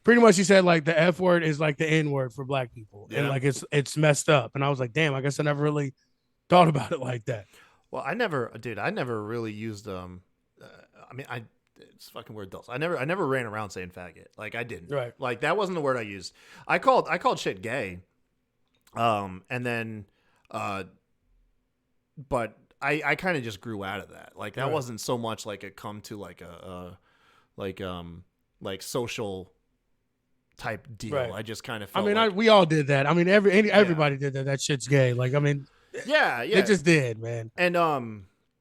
C: pretty much he said like the F word is like the N word for black people. And
B: Yeah.
C: like it's messed up. And I was like, damn, I guess I never really thought about it like that.
B: Well, I never really used I mean, it's fucking weird adults. I never ran around saying faggot. Like I didn't.
C: Right.
B: Like that wasn't the word I used. I called shit gay. And then but I kind of just grew out of that. Like that
C: Right.
B: wasn't so much like a come to like like social type deal.
C: Right.
B: I just kind of
C: I
B: felt
C: mean, we all did that. I mean, everybody did that. That shit's gay. Like, I mean,
B: yeah.
C: they just did, man.
B: And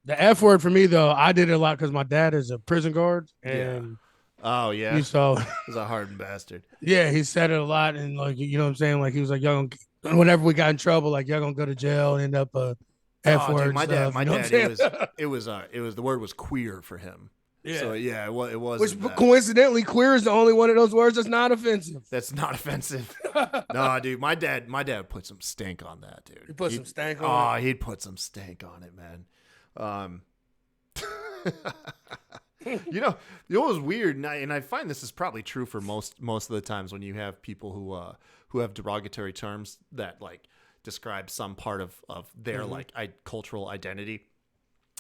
C: The F word for me though, I did it a lot because my dad is a prison guard, and
B: oh yeah,
C: he saw,
B: he's a hardened bastard.
C: yeah, he said it a lot, and like you know what I'm saying, like he was like, y'all gonna, whenever we got in trouble, like y'all gonna go to jail and end up F word.
B: Dude, my
C: stuff,
B: dad,
C: you know what I'm saying?
B: it was the word was queer for him.
C: Yeah.
B: So yeah, it was.
C: Which coincidentally, queer is the only one of those words that's not offensive.
B: That's not offensive. No, dude, my dad put some stank on that, dude.
C: He put some stank on it.
B: Oh, he'd put some stank on it, man. You know what was weird, and I find this is probably true for most of the times when you have people who have derogatory terms that like describe some part of their like cultural identity.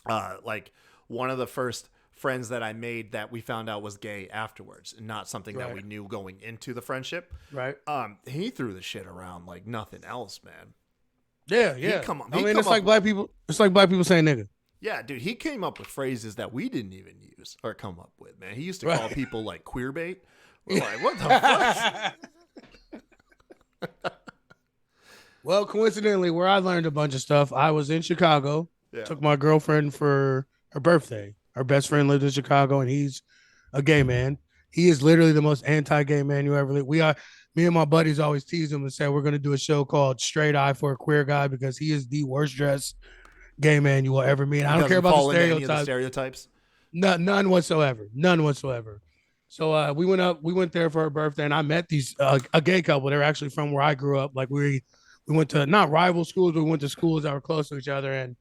B: Like one of the first friends that I made that we found out was gay afterwards, and not something that we knew going into the friendship.
C: Right.
B: He threw the shit around like nothing else, man.
C: Yeah. I mean, it's like black people. It's like black people saying nigga.
B: Yeah, dude, he came up with phrases that we didn't even use or come up with, man. He used to call people like queer bait. We're like, what the fuck?
C: Well, coincidentally, where I learned a bunch of stuff, I was in Chicago.
B: Yeah.
C: Took my girlfriend for her birthday. Her best friend lived in Chicago, and he's a gay man. He is literally the most anti-gay man you ever live. Me and my buddies always tease him and say we're going to do a show called Straight Eye for a Queer Guy because he is the worst dressed gay man you will ever meet. I don't care about the
B: stereotypes.
C: None whatsoever. None whatsoever. So we went there for her birthday, and I met these a gay couple. They're actually from where I grew up. Like we went to not rival schools, but we went to schools that were close to each other. And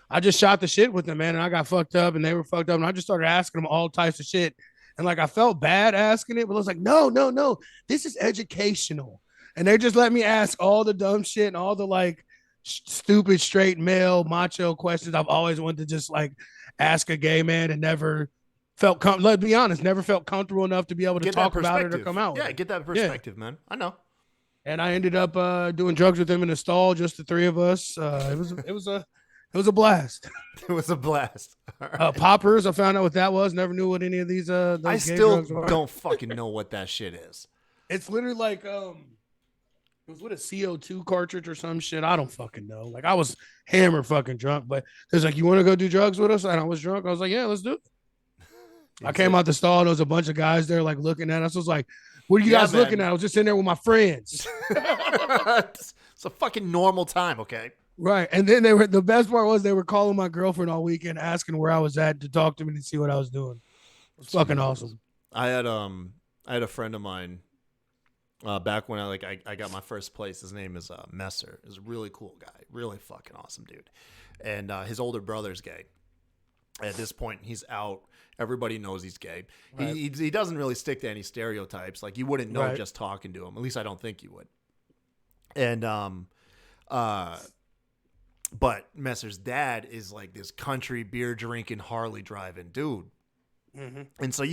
C: I just shot the shit with them, man. And I got fucked up, and they were fucked up. And I just started asking them all types of shit. And like I felt bad asking it, but I was like, no, this is educational. And they just let me ask all the dumb shit and all the like stupid straight male macho questions I've always wanted to just like ask a gay man, and never felt let's be honest, never felt comfortable enough to be able to talk about it or come out with it.
B: Get that perspective, man. I know.
C: And I ended up doing drugs with him in a stall, just the three of us. It was a blast.
B: It was a blast.
C: Poppers, I found out what that was. Never knew what any of these those
B: I
C: gay
B: still
C: drugs were.
B: don't fucking know what that shit is.
C: It's literally like it was with a CO2 cartridge or some shit. I don't fucking know. Like I was hammer fucking drunk, but it's like, you want to go do drugs with us? And I was drunk. I was like, yeah, let's do it. I came out the stall, and there was a bunch of guys there like looking at us. I was like, what are you guys looking at? I was just in there with my friends.
B: It's a fucking normal time, okay?
C: Right. And then the best part was they were calling my girlfriend all weekend, asking where I was at to talk to me and see what I was doing. It was fucking awesome.
B: I had a friend of mine back when I got my first place. His name is Messer. He's a really cool guy, really fucking awesome dude. And his older brother's gay. At this point, he's out. Everybody knows he's gay. Right. He doesn't really stick to any stereotypes. Like you wouldn't know just talking to him. At least I don't think you would. And but Messer's dad is like this country beer drinking, Harley driving dude. Mm-hmm. And so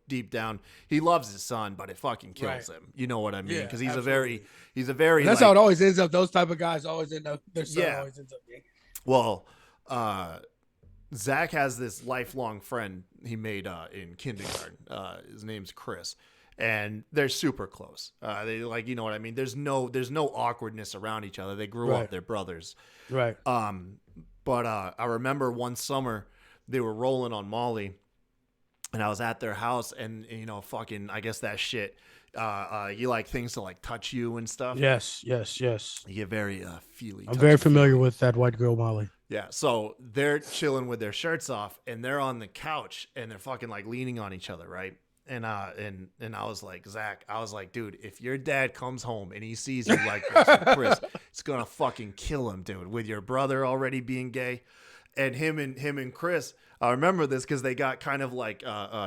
B: deep down he loves his son, but it fucking kills him. You know what I mean? Because he's a very
C: and that's how it always ends up. Those type of guys always end up. Their son always ends up being.
B: Well, Zach has this lifelong friend he made in kindergarten. His name's Chris, and they're super close. They like, you know what I mean? There's no awkwardness around each other. They grew up, they're brothers.
C: Right.
B: But I remember one summer they were rolling on Molly, and I was at their house, and fucking, I guess that shit. You like things to like touch you and stuff.
C: Yes. You
B: get very feely.
C: I'm very familiar with that white girl Molly.
B: Yeah, so they're chilling with their shirts off, and they're on the couch, and they're fucking like leaning on each other, right? And I was like, Zach, I was like, dude, if your dad comes home and he sees you like this with Chris, it's gonna fucking kill him, dude. With your brother already being gay, and him and Chris. I remember this because they got kind of like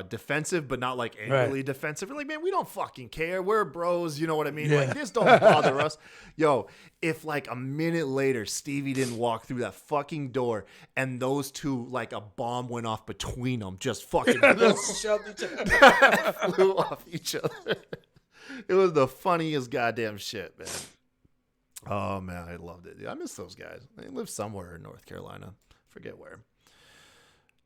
B: defensive, but not like angrily defensive. We're like, man, we don't fucking care. We're bros. You know what I mean? Like, this don't bother us. Yo, if like a minute later, Stevie didn't walk through that fucking door and those two, like a bomb went off between them, just fucking flew off each other. It was the funniest goddamn shit, man. Oh, man, I loved it. I miss those guys. They live somewhere in North Carolina. Forget where.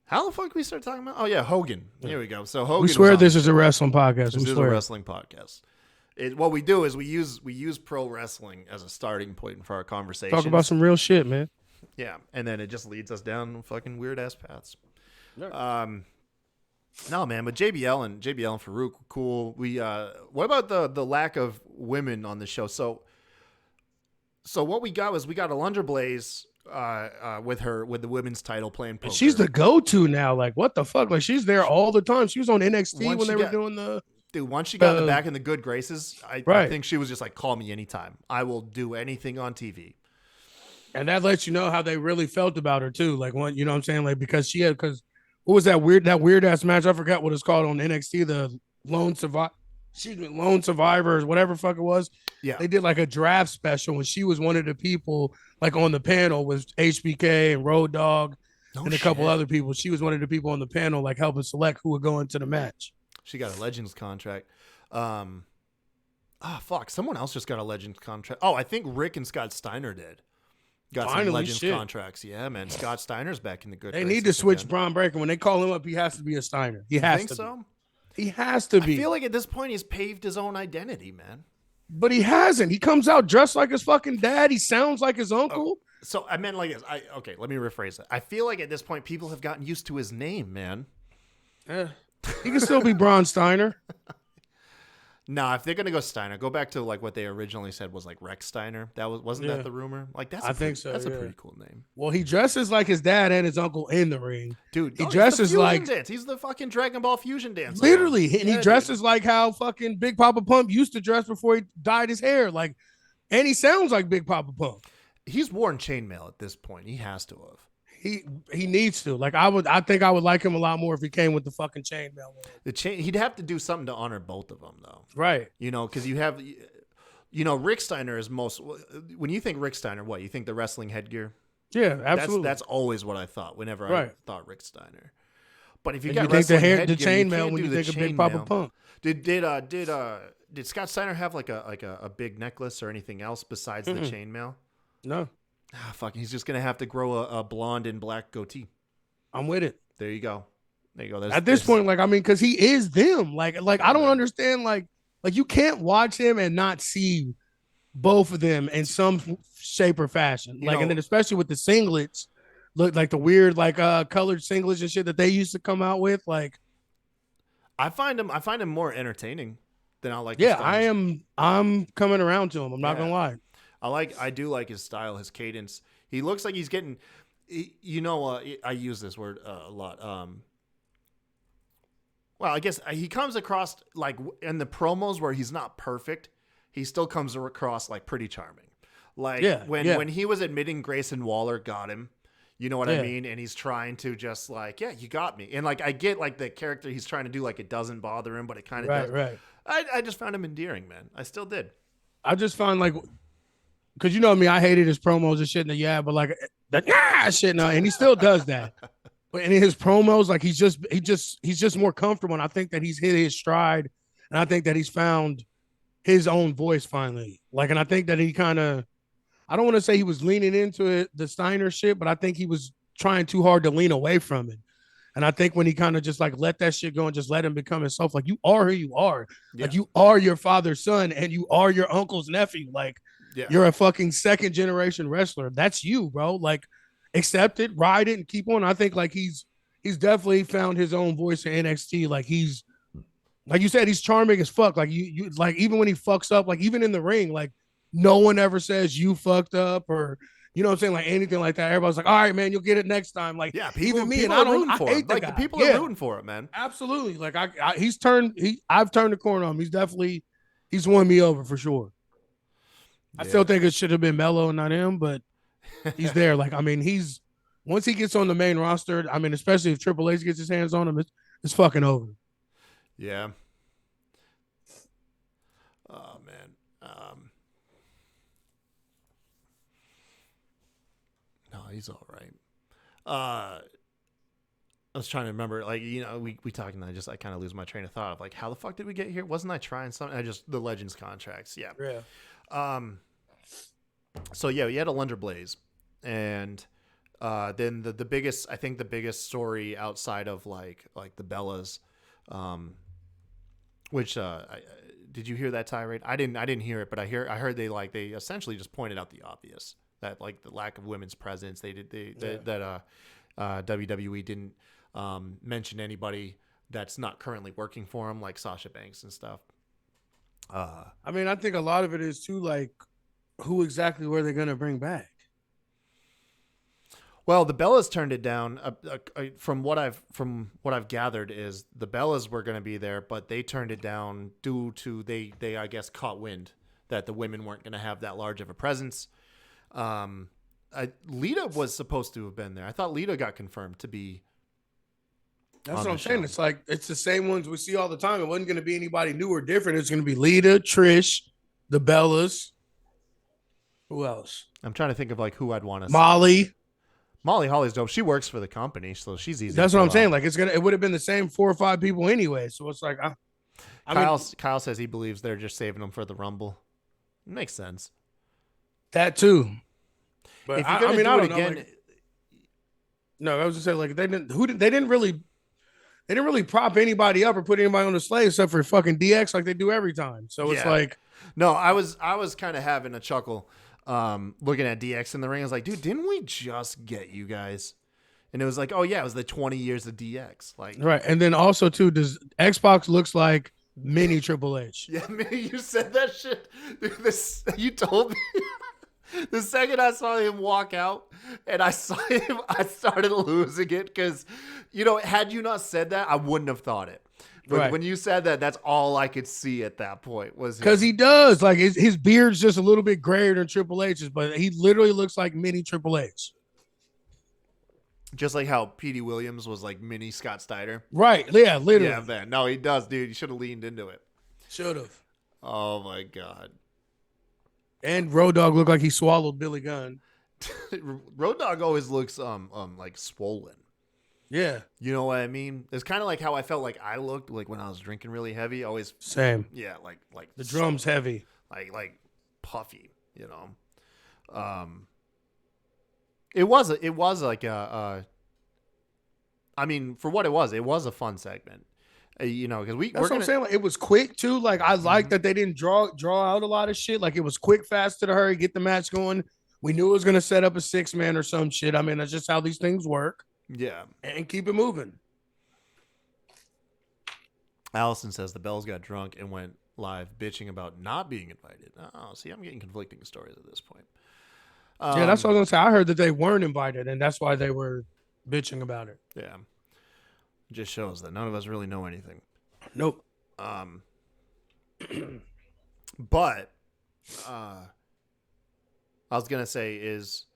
B: How the fuck did we start talking about? Oh, yeah, Hogan. Here we go. So Hogan.
C: We swear this is a wrestling podcast.
B: This is a wrestling podcast. What we do is we use pro wrestling as a starting point for our conversation.
C: Talk about some real shit, man.
B: Yeah, and then it just leads us down fucking weird ass paths.
C: Yeah.
B: No, man, but JBL and Farouk were cool. We what about the lack of women on the show? So what we got was Alundra Blaze with the women's title playing poker.
C: She's the go-to now. Like, what the fuck? Like, she's there all the time. She was on NXT when they were doing the.
B: Dude, once she got back in the good graces, I think she was just like, call me anytime. I will do anything on TV.
C: And that lets you know how they really felt about her too. Like, you know what I'm saying? Like, because what was that weird ass match? I forgot what it's called on NXT. The Lone Survivors, whatever the fuck it was.
B: Yeah.
C: They did like a draft special and she was one of the people like on the panel with HBK and Road Dogg and a couple other people. She was one of the people on the panel, like helping select who would go into the match.
B: She got a Legends contract. Fuck. Someone else just got a Legends contract. Oh, I think Rick and Scott Steiner did. Got some Legends contracts. Yeah, man. Scott Steiner's back in the good.
C: They need to switch Braun Breaker. When they call him up, he has to be a Steiner. He has to. So? He has to be.
B: I feel like at this point he's paved his own identity, man.
C: But he hasn't. He comes out dressed like his fucking dad. He sounds like his uncle.
B: So I meant like this. Okay, let me rephrase it. I feel like at this point people have gotten used to his name, man.
C: He can still be Braun Steiner.
B: No, if they're gonna go Steiner, go back to like what they originally said was like Rex Steiner. That wasn't that the rumor? Like I think so. That's a pretty cool name.
C: Well, he dresses like his dad and his uncle in the ring,
B: dude.
C: He dresses like
B: he's the fucking Dragon Ball fusion dancer.
C: Literally, and he dresses like how fucking Big Papa Pump used to dress before he dyed his hair. Like, and he sounds like Big Papa Pump.
B: He's worn chainmail at this point. He has to have.
C: He needs to. Like, I think I would like him a lot more if he came with the fucking chainmail.
B: He'd have to do something to honor both of them, though.
C: Right.
B: You know, because you have, Rick Steiner is most. When you think Rick Steiner, what you think the wrestling headgear?
C: Yeah, absolutely.
B: That's always what I thought whenever I thought Rick Steiner. But if you got
C: think the
B: headgear,
C: chainmail when you think of Big Papa Pump.
B: Did Scott Steiner have like a big necklace or anything else besides the chainmail?
C: No.
B: Fuck, he's just going to have to grow a blonde and black goatee.
C: I'm with it.
B: There you go.
C: At this point, like, I mean, because he is them. Like I don't understand, like you can't watch him and not see both of them in some shape or fashion. And then especially with the singlets, look like the weird, like colored singlets and shit that they used to come out with. Like,
B: I find him more entertaining than I like.
C: Yeah, I'm coming around to him. I'm not going to lie.
B: I do like his style, his cadence. He looks like he's getting, I use this word a lot. Well, I guess he comes across like in the promos where he's not perfect, he still comes across like pretty charming. Like when he was admitting Grayson Waller got him, you know what I mean? And he's trying to just like, yeah, you got me. And like, I get like the character he's trying to do, like it doesn't bother him, but it kind of does.
C: Right.
B: I just found him endearing, man. I still did.
C: I just found like, because you know me, I hated his promos and shit. But like that shit now, and he still does that. But in his promos, like he's just more comfortable. And I think that he's hit his stride, and I think that he's found his own voice finally. Like, and I think that he kind of, I don't want to say he was leaning into it, the Steiner shit, but I think he was trying too hard to lean away from it. And I think when he kind of just like let that shit go and just let him become himself, like you are who you are. Yeah. Like you are your father's son and you are your uncle's nephew. Like you're a fucking second generation wrestler. That's you, bro. Like accept it, ride it, and keep on. I think like he's definitely found his own voice in NXT. Like he's, like you said, he's charming as fuck. Like you like even when he fucks up, like even in the ring, like no one ever says you fucked up or, you know what I'm saying? Like anything like that. Everybody's like, all right, man, you'll get it next time. Like,
B: yeah,
C: even me, and
B: I hate the guy. The people are rooting for it, man.
C: Absolutely. Like I've turned the corner on him. He's won me over for sure. I still think it should have been Mello and not him, but he's there. Like, I mean, he's Once he gets on the main roster, I mean, especially if Triple H gets his hands on him, it's fucking over.
B: Yeah. Oh man. No, he's all right. I was trying to remember, like, we talking, and I kind of lose my train of thought of like, how the fuck did we get here? Wasn't I trying something? The Legends contracts. Yeah.
C: Yeah.
B: So yeah, you had a Lunder Blaze, and then the biggest, I think the biggest story outside of like the Bellas, which did you hear that tirade? I didn't hear it, but I heard they essentially just pointed out the obvious, that like the lack of women's presence. That WWE didn't mention anybody that's not currently working for them, like Sasha Banks and stuff.
C: I mean, I think a lot of it is too, like, who exactly were they going to bring back?
B: Well, the Bellas turned it down. From what I've gathered, is the Bellas were going to be there, but they turned it down due to they I guess caught wind that the women weren't going to have that large of a presence. Lita was supposed to have been there. I thought Lita got confirmed to be.
C: That's what I'm saying. It's like, it's the same ones we see all the time. It wasn't going to be anybody new or different. It's going to be Lita, Trish, the Bellas. Who else?
B: I'm trying to think of like who I'd want to.
C: Molly
B: Holly's dope. She works for the company, so she's easy.
C: That's what I'm saying. Like, it would have been the same 4 or 5 people anyway. So it's like,
B: Kyle says he believes they're just saving them for the Rumble. Makes sense.
C: That too. But
B: if you're gonna do it again,
C: like, no, I was just saying, like, they didn't really prop anybody up or put anybody on the slave except for fucking DX like they do every time. So it's like,
B: no, I was kind of having a chuckle looking at DX in the ring. I was like, dude, didn't we just get you guys? And it was like, oh yeah, it was the 20 years of DX. Like,
C: right. And then also too, does Xbox looks like mini Triple H?
B: Yeah, you said that shit. Dude, you told me. The second I saw him walk out and I saw him, I started losing it because, had you not said that, I wouldn't have thought it. But when you said that, that's all I could see at that point was
C: because he does. Like, his beard's just a little bit grayer than Triple H's, but he literally looks like mini Triple H.
B: Just like how Petey Williams was like mini Scott Steiner.
C: Right. Yeah, literally.
B: Yeah, man. No, he does, dude. You should have leaned into it.
C: Should have.
B: Oh, my God.
C: And Road Dogg looked like he swallowed Billy Gunn.
B: Road Dogg always looks like swollen.
C: Yeah.
B: You know what I mean? It's kind of like how I felt like I looked like when I was drinking really heavy. Always
C: same.
B: Yeah, like
C: the drum's heavy.
B: Like puffy, It was like I mean, for what it was a fun segment. Because
C: that's what I'm saying. Like, it was quick too. Like, I like that they didn't draw out a lot of shit. Like, it was quick, fast to the hurry, get the match going. We knew it was gonna set up a 6-man or some shit. I mean, that's just how these things work.
B: Yeah,
C: and keep it moving.
B: Allison says the Bells got drunk and went live bitching about not being invited. Oh, see, I'm getting conflicting stories at this point.
C: Yeah, that's what I was gonna say. I heard that they weren't invited, and that's why they were bitching about it.
B: Yeah. Just shows that none of us really know anything.
C: Nope.
B: But I was gonna say is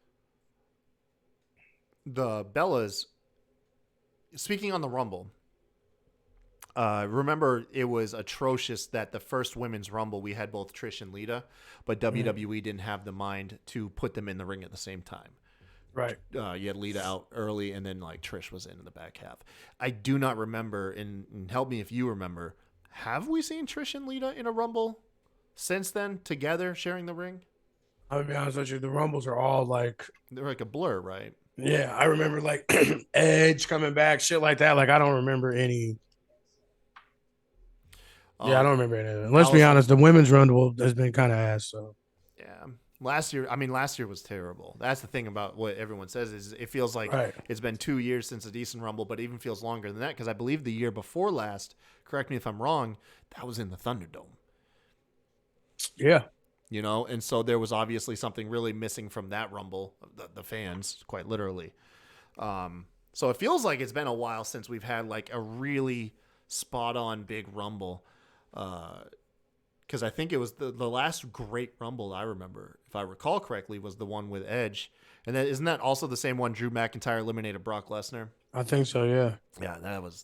B: the Bellas. Speaking on the Rumble, remember it was atrocious that the first women's Rumble we had both Trish and Lita, but WWE didn't have the mind to put them in the ring at the same time.
C: Right.
B: You had Lita out early, and then like Trish was in the back half. I do not remember, and help me if you remember. Have we seen Trish and Lita in a Rumble since then together, sharing the ring?
C: I'll be honest with you, the Rumbles are all like
B: they're like a blur, right?
C: Yeah, I remember like Edge coming back, shit like that. Like, I don't remember any. Yeah, I don't remember any of it. Let's be honest, the women's Rumble has been kind of ass. So
B: yeah. Last year was terrible. That's the thing about what everyone says is it feels like It's been 2 years since a decent Rumble, but it even feels longer than that because I believe the year before last, correct me if I'm wrong, that was in the Thunderdome.
C: Yeah.
B: And so there was obviously something really missing from that Rumble, the fans, quite literally. So it feels like it's been a while since we've had like a really spot-on big Rumble. because I think it was the last great Rumble I remember, if I recall correctly, was the one with Edge. And then isn't that also the same one Drew McIntyre eliminated Brock Lesnar?
C: I think so. Yeah.
B: Yeah, that was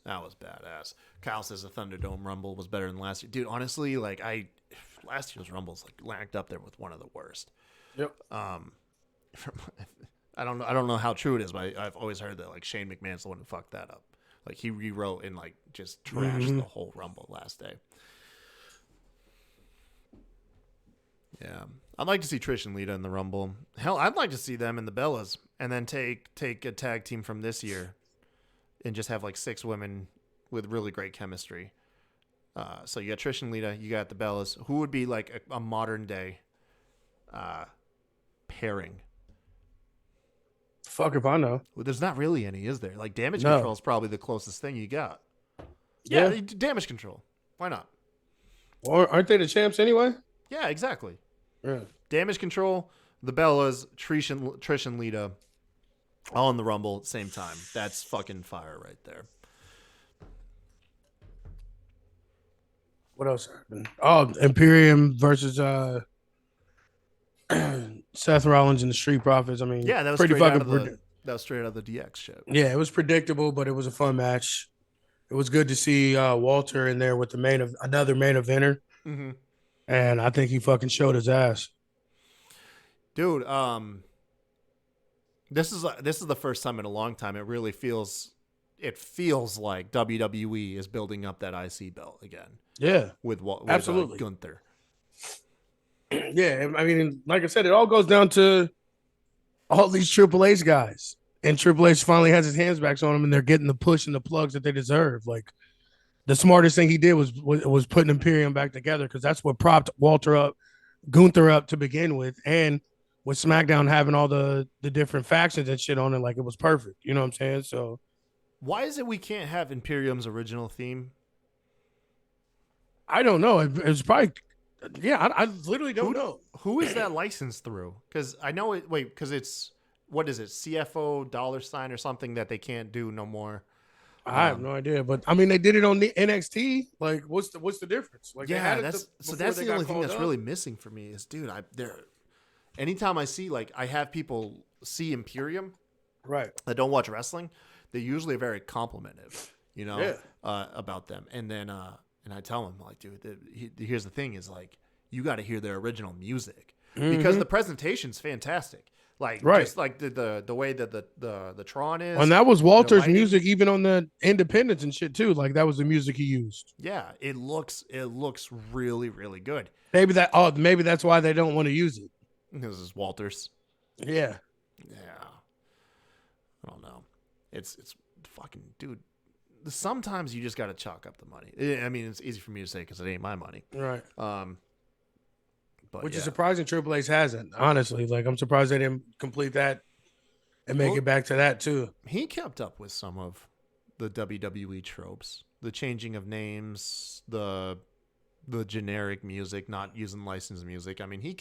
B: badass. Kyle says the Thunderdome Rumble was better than last year. Dude, honestly, like last year's Rumble's like ranked up there with one of the worst.
C: Yep.
B: I don't know how true it is, but I've always heard that like Shane McMahon's the one who fucked that up. Like he rewrote and like just trashed the whole Rumble last day. Yeah, I'd like to see Trish and Lita in the Rumble. Hell, I'd like to see them in the Bellas, and then take a tag team from this year, and just have like 6 women with really great chemistry. So you got Trish and Lita, you got the Bellas. Who would be like a modern day pairing?
C: Fuck if I know.
B: Well, there's not really any, is there? Like Damage
C: No.
B: Control is probably the closest thing you got.
C: Yeah.
B: Damage Control. Why not?
C: Or aren't they the champs anyway?
B: Yeah, exactly.
C: Yeah.
B: Damage Control, the Bellas, Trish and Lita, all in the Rumble at the same time. That's fucking fire right there.
C: What else happened? Oh, Imperium versus Seth Rollins and the Street Profits. I mean,
B: Yeah, that was
C: pretty
B: straight out
C: fucking.
B: of that was straight out of the DX show.
C: Yeah, it was predictable, but it was a fun match. It was good to see Walter in there with the another main eventer, and I think he fucking showed his ass.
B: Dude, this is the first time in a long time it really feels like WWE is building up that IC belt again.
C: Yeah,
B: with
C: absolutely
B: Gunther.
C: Yeah, I mean, like I said, it all goes down to all these Triple H guys, and Triple H finally has his hands back on them, and they're getting the push and the plugs that they deserve. Like the smartest thing he did was putting Imperium back together, because that's what propped Gunther up to begin with, and with SmackDown having all the different factions and shit on it, like it was perfect. You know what I'm saying? So
B: why is it we can't have Imperium's original theme?
C: I don't know. It was probably, yeah. I literally don't know.
B: Who is that licensed through? Because I know it. Wait, because it's what is it? CFO $ or something that they can't do no more.
C: I have no idea, but I mean, they did it on the NXT. Like, what's the difference? Like,
B: yeah, that's the only thing that's really missing for me is, dude, anytime I see, like, I have people see Imperium,
C: right,
B: that don't watch wrestling, they're usually very complimentive, you know,
C: yeah.
B: About them, and then and I tell them, like, dude, here's the thing is, like, you got to hear their original music because the presentation's fantastic. Like,
C: right.
B: Just like the way that the Tron is.
C: And that was Walter's music, even on the Independence and shit too. Like, that was the music he used.
B: Yeah, it looks really, really good.
C: Maybe that's why they don't want to use it.
B: This is Walters.
C: Yeah.
B: Yeah. I don't know. It's fucking, dude. Sometimes you just got to chalk up the money. I mean, it's easy for me to say because it ain't my money.
C: Right.
B: But
C: which is surprising Triple H hasn't, honestly. Like, I'm surprised they didn't complete that and make it back to that too.
B: He kept up with some of the WWE tropes, the changing of names, the generic music, not using licensed music. I mean, he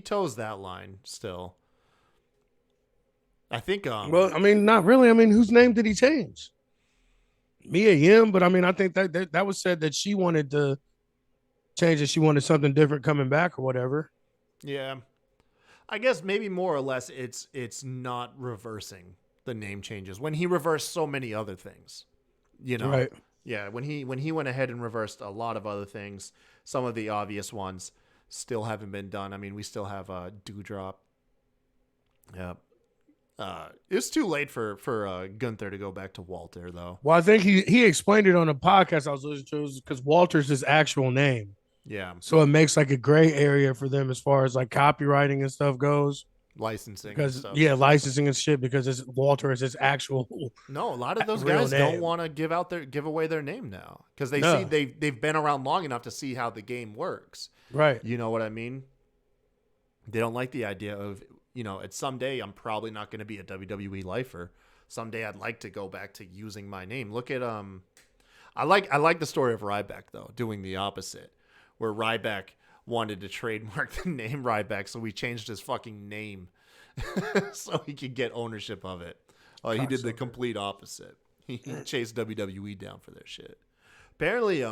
B: toes that line still. I think.
C: Well, I mean, not really. I mean, whose name did he change? Mia Yim, but I mean, I think that was said that she wanted to change it. She wanted something different coming back or whatever.
B: Yeah, I guess maybe more or less it's not reversing the name changes when he reversed so many other things, you know.
C: Right.
B: Yeah, when he went ahead and reversed a lot of other things, some of the obvious ones still haven't been done. I mean, we still have Dewdrop. Yeah. It's too late for Gunther to go back to Walter, though.
C: Well, I think he explained it on a podcast I was listening to, because Walter's his actual name.
B: Yeah.
C: So it makes like a gray area for them as far as like copywriting and stuff goes.
B: Licensing.
C: Because
B: and stuff.
C: Yeah, licensing and shit, because Walter is his actual.
B: No, a lot of those guys don't want to give away their name now because they see they've been around long enough to see how the game works.
C: Right.
B: You know what I mean? They don't like the idea of, you know, at someday I'm probably not going to be a WWE lifer. Someday I'd like to go back to using my name. Look at I like the story of Ryback though, doing the opposite, where Ryback wanted to trademark the name Ryback, so he changed his fucking name so he could get ownership of it. He did the complete opposite. He chased WWE down for their shit. Apparently,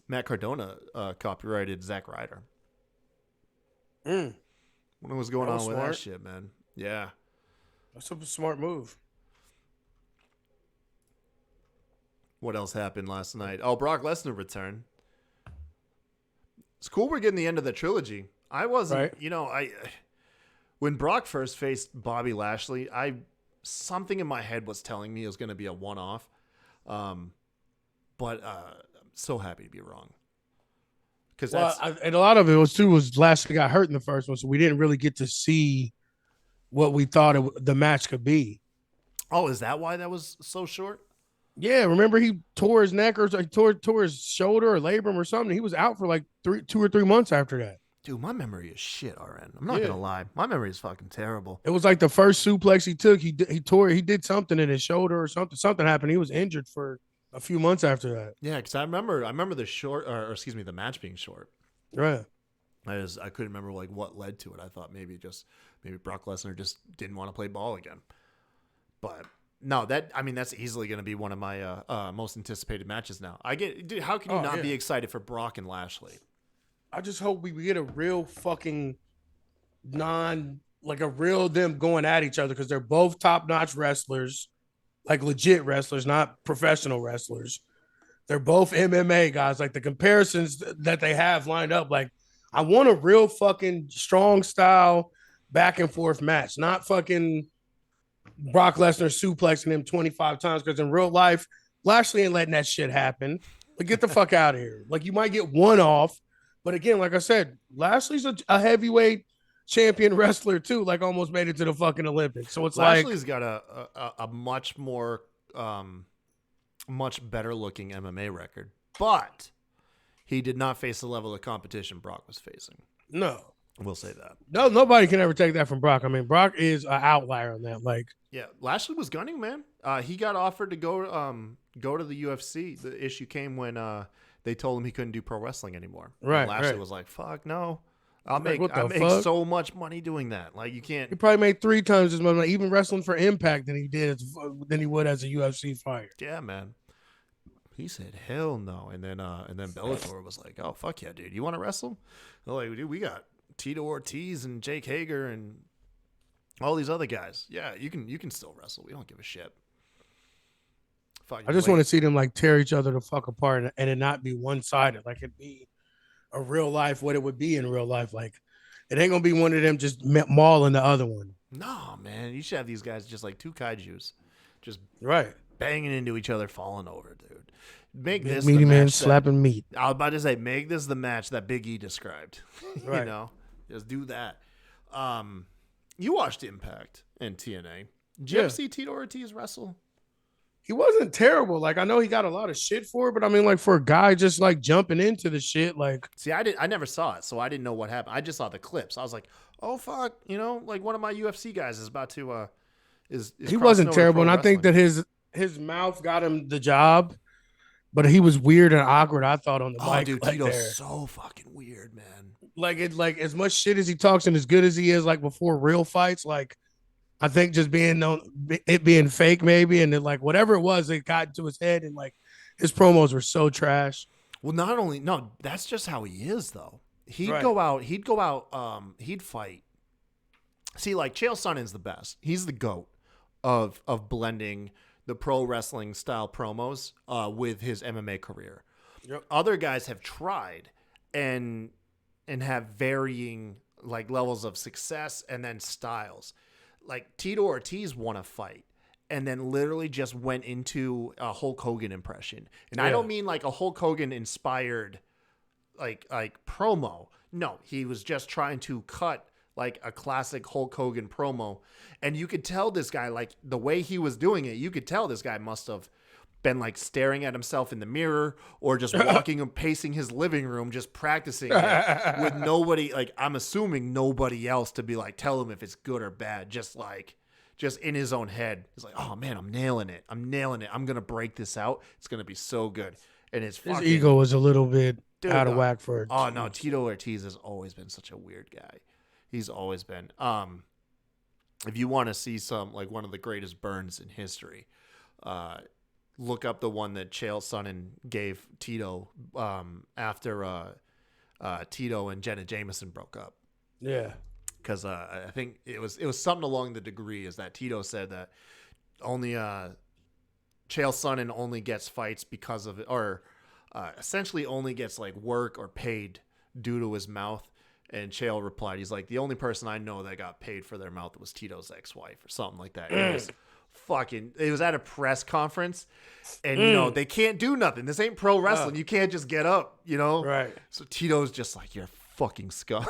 B: Matt Cardona copyrighted Zack Ryder. What was going on with that shit, man? Yeah.
C: That's a smart move.
B: What else happened last night? Oh, Brock Lesnar returned. It's cool we're getting the end of the trilogy. I wasn't, when Brock first faced Bobby Lashley, something in my head was telling me it was going to be a one-off. But I'm so happy to be wrong.
C: And a lot of it was Lashley got hurt in the first one, so we didn't really get to see what we thought the match could be.
B: Oh, is that why that was so short?
C: Yeah, remember he tore his neck or tore his shoulder or labrum or something. He was out for like 2 or 3 months after that.
B: Dude, my memory is shit, RN. I'm not gonna lie, my memory is fucking terrible.
C: It was like the first suplex he took. He did something in his shoulder or something. Something happened. He was injured for a few months after that.
B: Yeah, because I remember the the match being short.
C: Right.
B: I couldn't remember like what led to it. I thought maybe Brock Lesnar just didn't want to play ball again. But no, that's easily going to be one of my most anticipated matches now. Dude, how can you not be excited for Brock and Lashley?
C: I just hope we get a real fucking a real them going at each other, because they're both top-notch wrestlers, like legit wrestlers, not professional wrestlers. They're both MMA guys. Like the comparisons that they have lined up, like I want a real fucking strong style back and forth match, not fucking Brock Lesnar suplexing him 25 times, because in real life, Lashley ain't letting that shit happen. Like, get the fuck out of here. Like, you might get one off, but again, like I said, Lashley's a heavyweight champion wrestler too, like almost made it to the fucking Olympics. So it's
B: Lashley's got a much more, much better looking MMA record, but he did not face the level of competition Brock was facing.
C: No.
B: We'll say that.
C: No, nobody can ever take that from Brock. I mean, Brock is an outlier on that. Like,
B: yeah, Lashley was gunning, man. He got offered to go to the UFC. The issue came when they told him he couldn't do pro wrestling anymore.
C: Right.
B: And Lashley was like, "Fuck no, I make so much money doing that. Like, you can't."
C: He probably made 3 times as much money, even wrestling for Impact, than he would as a UFC fighter.
B: Yeah, man. He said, "Hell no," and then Bellator was like, "Oh fuck yeah, dude, you want to wrestle?" They're like, "Dude, we got Tito Ortiz and Jake Hager and all these other guys. Yeah, you can still wrestle. We don't give a shit."
C: I just want to see them like tear each other the fuck apart and it not be one-sided. Like, it'd be a real life, what it would be in real life. Like, it ain't gonna be one of them just mauling the other one.
B: No, man, you should have these guys just like two kaijus, just
C: right
B: banging into each other, falling over, dude. Make
C: Big
B: this
C: meaty
B: the
C: man
B: match
C: slapping meat.
B: I was about to say, make this the match that Big E described.
C: Right.
B: You know, just do that. You watched Impact and TNA. Did you ever see Tito Ortiz wrestle?
C: He wasn't terrible. Like, I know he got a lot of shit for it, but I mean, like, for a guy just like jumping into the shit, like,
B: see, I never saw it, so I didn't know what happened. I just saw the clips. I was like, oh fuck, like one of my UFC guys is about to is
C: he wasn't terrible, and I think that his mouth got him the job, but he was weird and awkward, I thought, on the mic.
B: Oh, dude,
C: like
B: Tito's so fucking weird, man.
C: Like, as much shit as he talks and as good as he is, like, before real fights, like, I think just it being fake maybe, and then like whatever it was, it got into his head, and like his promos were so trash.
B: Well, that's just how he is though. He'd go out, he'd fight. See, like Chael Sonnen's the best. He's the GOAT of blending the pro wrestling style promos with his MMA career.
C: Yep.
B: Other guys have tried and have varying like levels of success and then styles. Like Tito Ortiz won a fight and then literally just went into a Hulk Hogan impression. And I don't mean like a Hulk Hogan inspired like promo. No, he was just trying to cut like a classic Hulk Hogan promo. And you could tell this guy, like the way he was doing it, you could tell this guy must have been like staring at himself in the mirror or just walking and pacing his living room, just practicing it with nobody, like I'm assuming nobody else to be like, tell him if it's good or bad. Just in his own head. He's like, oh man, I'm nailing it. I'm going to break this out. It's going to be so good. And his
C: ego was a little bit out of whack for it.
B: Oh no, Tito Ortiz has always been such a weird guy. He's always been, if you want to see some, like one of the greatest burns in history, look up the one that Chael Sonnen gave Tito after Tito and Jenna Jameson broke up.
C: Yeah.
B: Because I think it was something along the degree is that Tito said that only Chael Sonnen only gets fights because of it, or essentially only gets like work or paid due to his mouth. And Chael replied, he's like, the only person I know that got paid for their mouth was Tito's ex-wife or something like that. It was at a press conference, and you know they can't do nothing. This ain't pro wrestling. You can't just get up, you know.
C: Right.
B: So Tito's just like, you're fucking scum.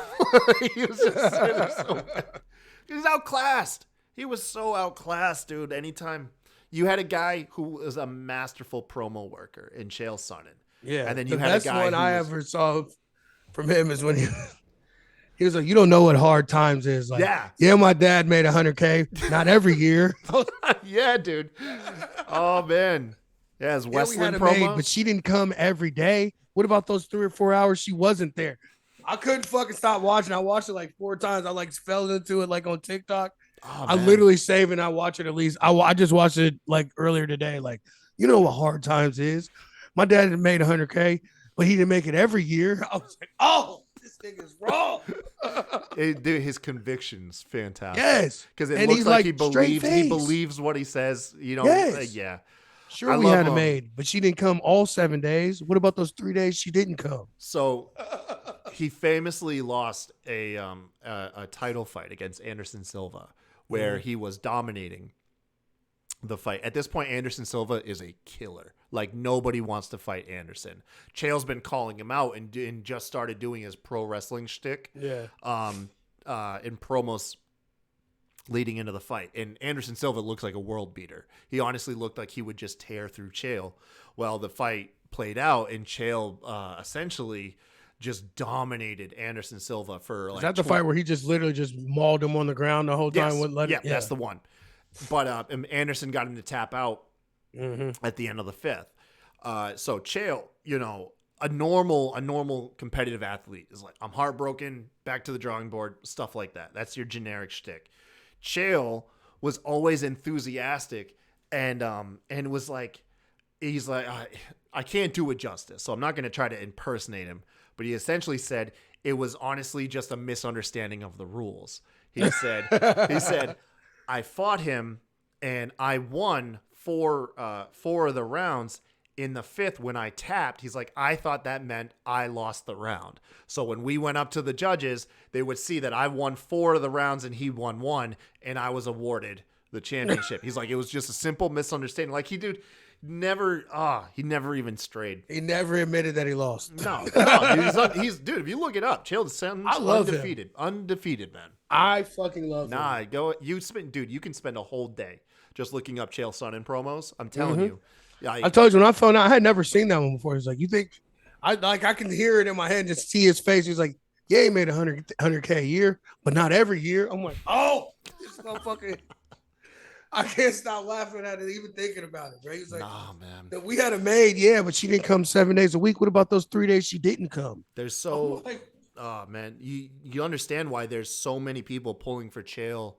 B: He was just sitting there so bad. He was outclassed. He was so outclassed, dude. Anytime you had a guy who was a masterful promo worker in Chael Sonnen.
C: Yeah.
B: And then you
C: the
B: had
C: best
B: a guy
C: one
B: who
C: I
B: was,
C: ever saw from him is when he was like, you don't know what hard times is. Like, yeah, my dad made $100K, not every year.
B: Yeah, dude. Oh man. Yeah, his Westland
C: we had
B: promos.
C: maid, but she didn't come every day. What about those 3 or 4 hours she wasn't there? I couldn't fucking stop watching. I watched it like 4 times. I like fell into it like on TikTok.
B: Oh,
C: I literally save and I watch it at least. I just watched it like earlier today. Like, you know what hard times is? My dad had made $100K, but he didn't make it every year. I was like, oh, this thing is wrong.
B: Dude, his conviction's fantastic.
C: Yes,
B: because it
C: and
B: looks
C: he's
B: like
C: like
B: he believes what he says. You know,
C: Yes.
B: Yeah.
C: Sure, we had a maid, but she didn't come all 7 days. What about those 3 days she didn't come?
B: So he famously lost a title fight against Anderson Silva, where he was dominating the fight. At this point, Anderson Silva is a killer. Like, nobody wants to fight Anderson. Chael's been calling him out and just started doing his pro wrestling shtick.
C: Yeah.
B: In promos leading into the fight. And Anderson Silva looks like a world beater. He honestly looked like he would just tear through Chael. Well, the fight played out, and Chael essentially just dominated Anderson Silva for like.
C: Is that the fight where he just literally just mauled him on the ground the whole time?
B: Yes.
C: Wouldn't let
B: Yeah, that's the one. But Anderson got him to tap out at the end of the 5th. So Chael, you know, a normal competitive athlete is like, I'm heartbroken, back to the drawing board, stuff like that. That's your generic shtick. Chael was always enthusiastic and was like, he's like, I can't do it justice, so I'm not going to try to impersonate him. But he essentially said it was honestly just a misunderstanding of the rules. He said, I fought him and I won four of the rounds. In the 5th, when I tapped, he's like, I thought that meant I lost the round. So when we went up to the judges, they would see that I won 4 of the rounds and he won 1, and I was awarded the championship. He's like, it was just a simple misunderstanding. Like, he never even strayed.
C: He never admitted that he lost.
B: No, he's dude. If you look it up, Chael's undefeated, man.
C: I fucking love him.
B: You can spend a whole day just looking up Chael Sonnen promos. I'm telling you. Yeah,
C: I told you when I found out, I had never seen that one before. He's like, you think I can hear it in my head and just see his face. He's like, yeah, he made $100K a year, but not every year. I'm like, oh, this motherfucker. I can't stop laughing at it, even thinking about it, right? He's like,
B: nah, man.
C: That we had a maid, yeah, but she didn't come 7 days a week. What about those 3 days she didn't come?
B: Oh man, you understand why there's so many people pulling for Chael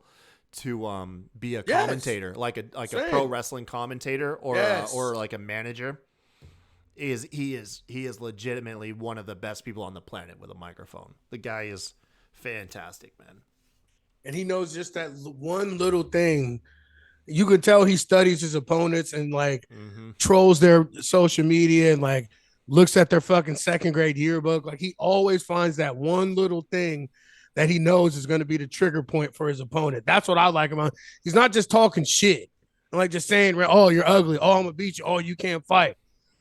B: to be a commentator, like a pro wrestling commentator or like a manager. He is legitimately one of the best people on the planet with a microphone. The guy is fantastic, man.
C: And he knows just that one little thing. You could tell he studies his opponents and like trolls their social media and like looks at their fucking 2nd grade yearbook. Like, he always finds that one little thing that he knows is going to be the trigger point for his opponent. That's what I like about him. He's not just talking shit. Like just saying, oh, you're ugly. Oh, I'm going to beat you. Oh, you can't fight.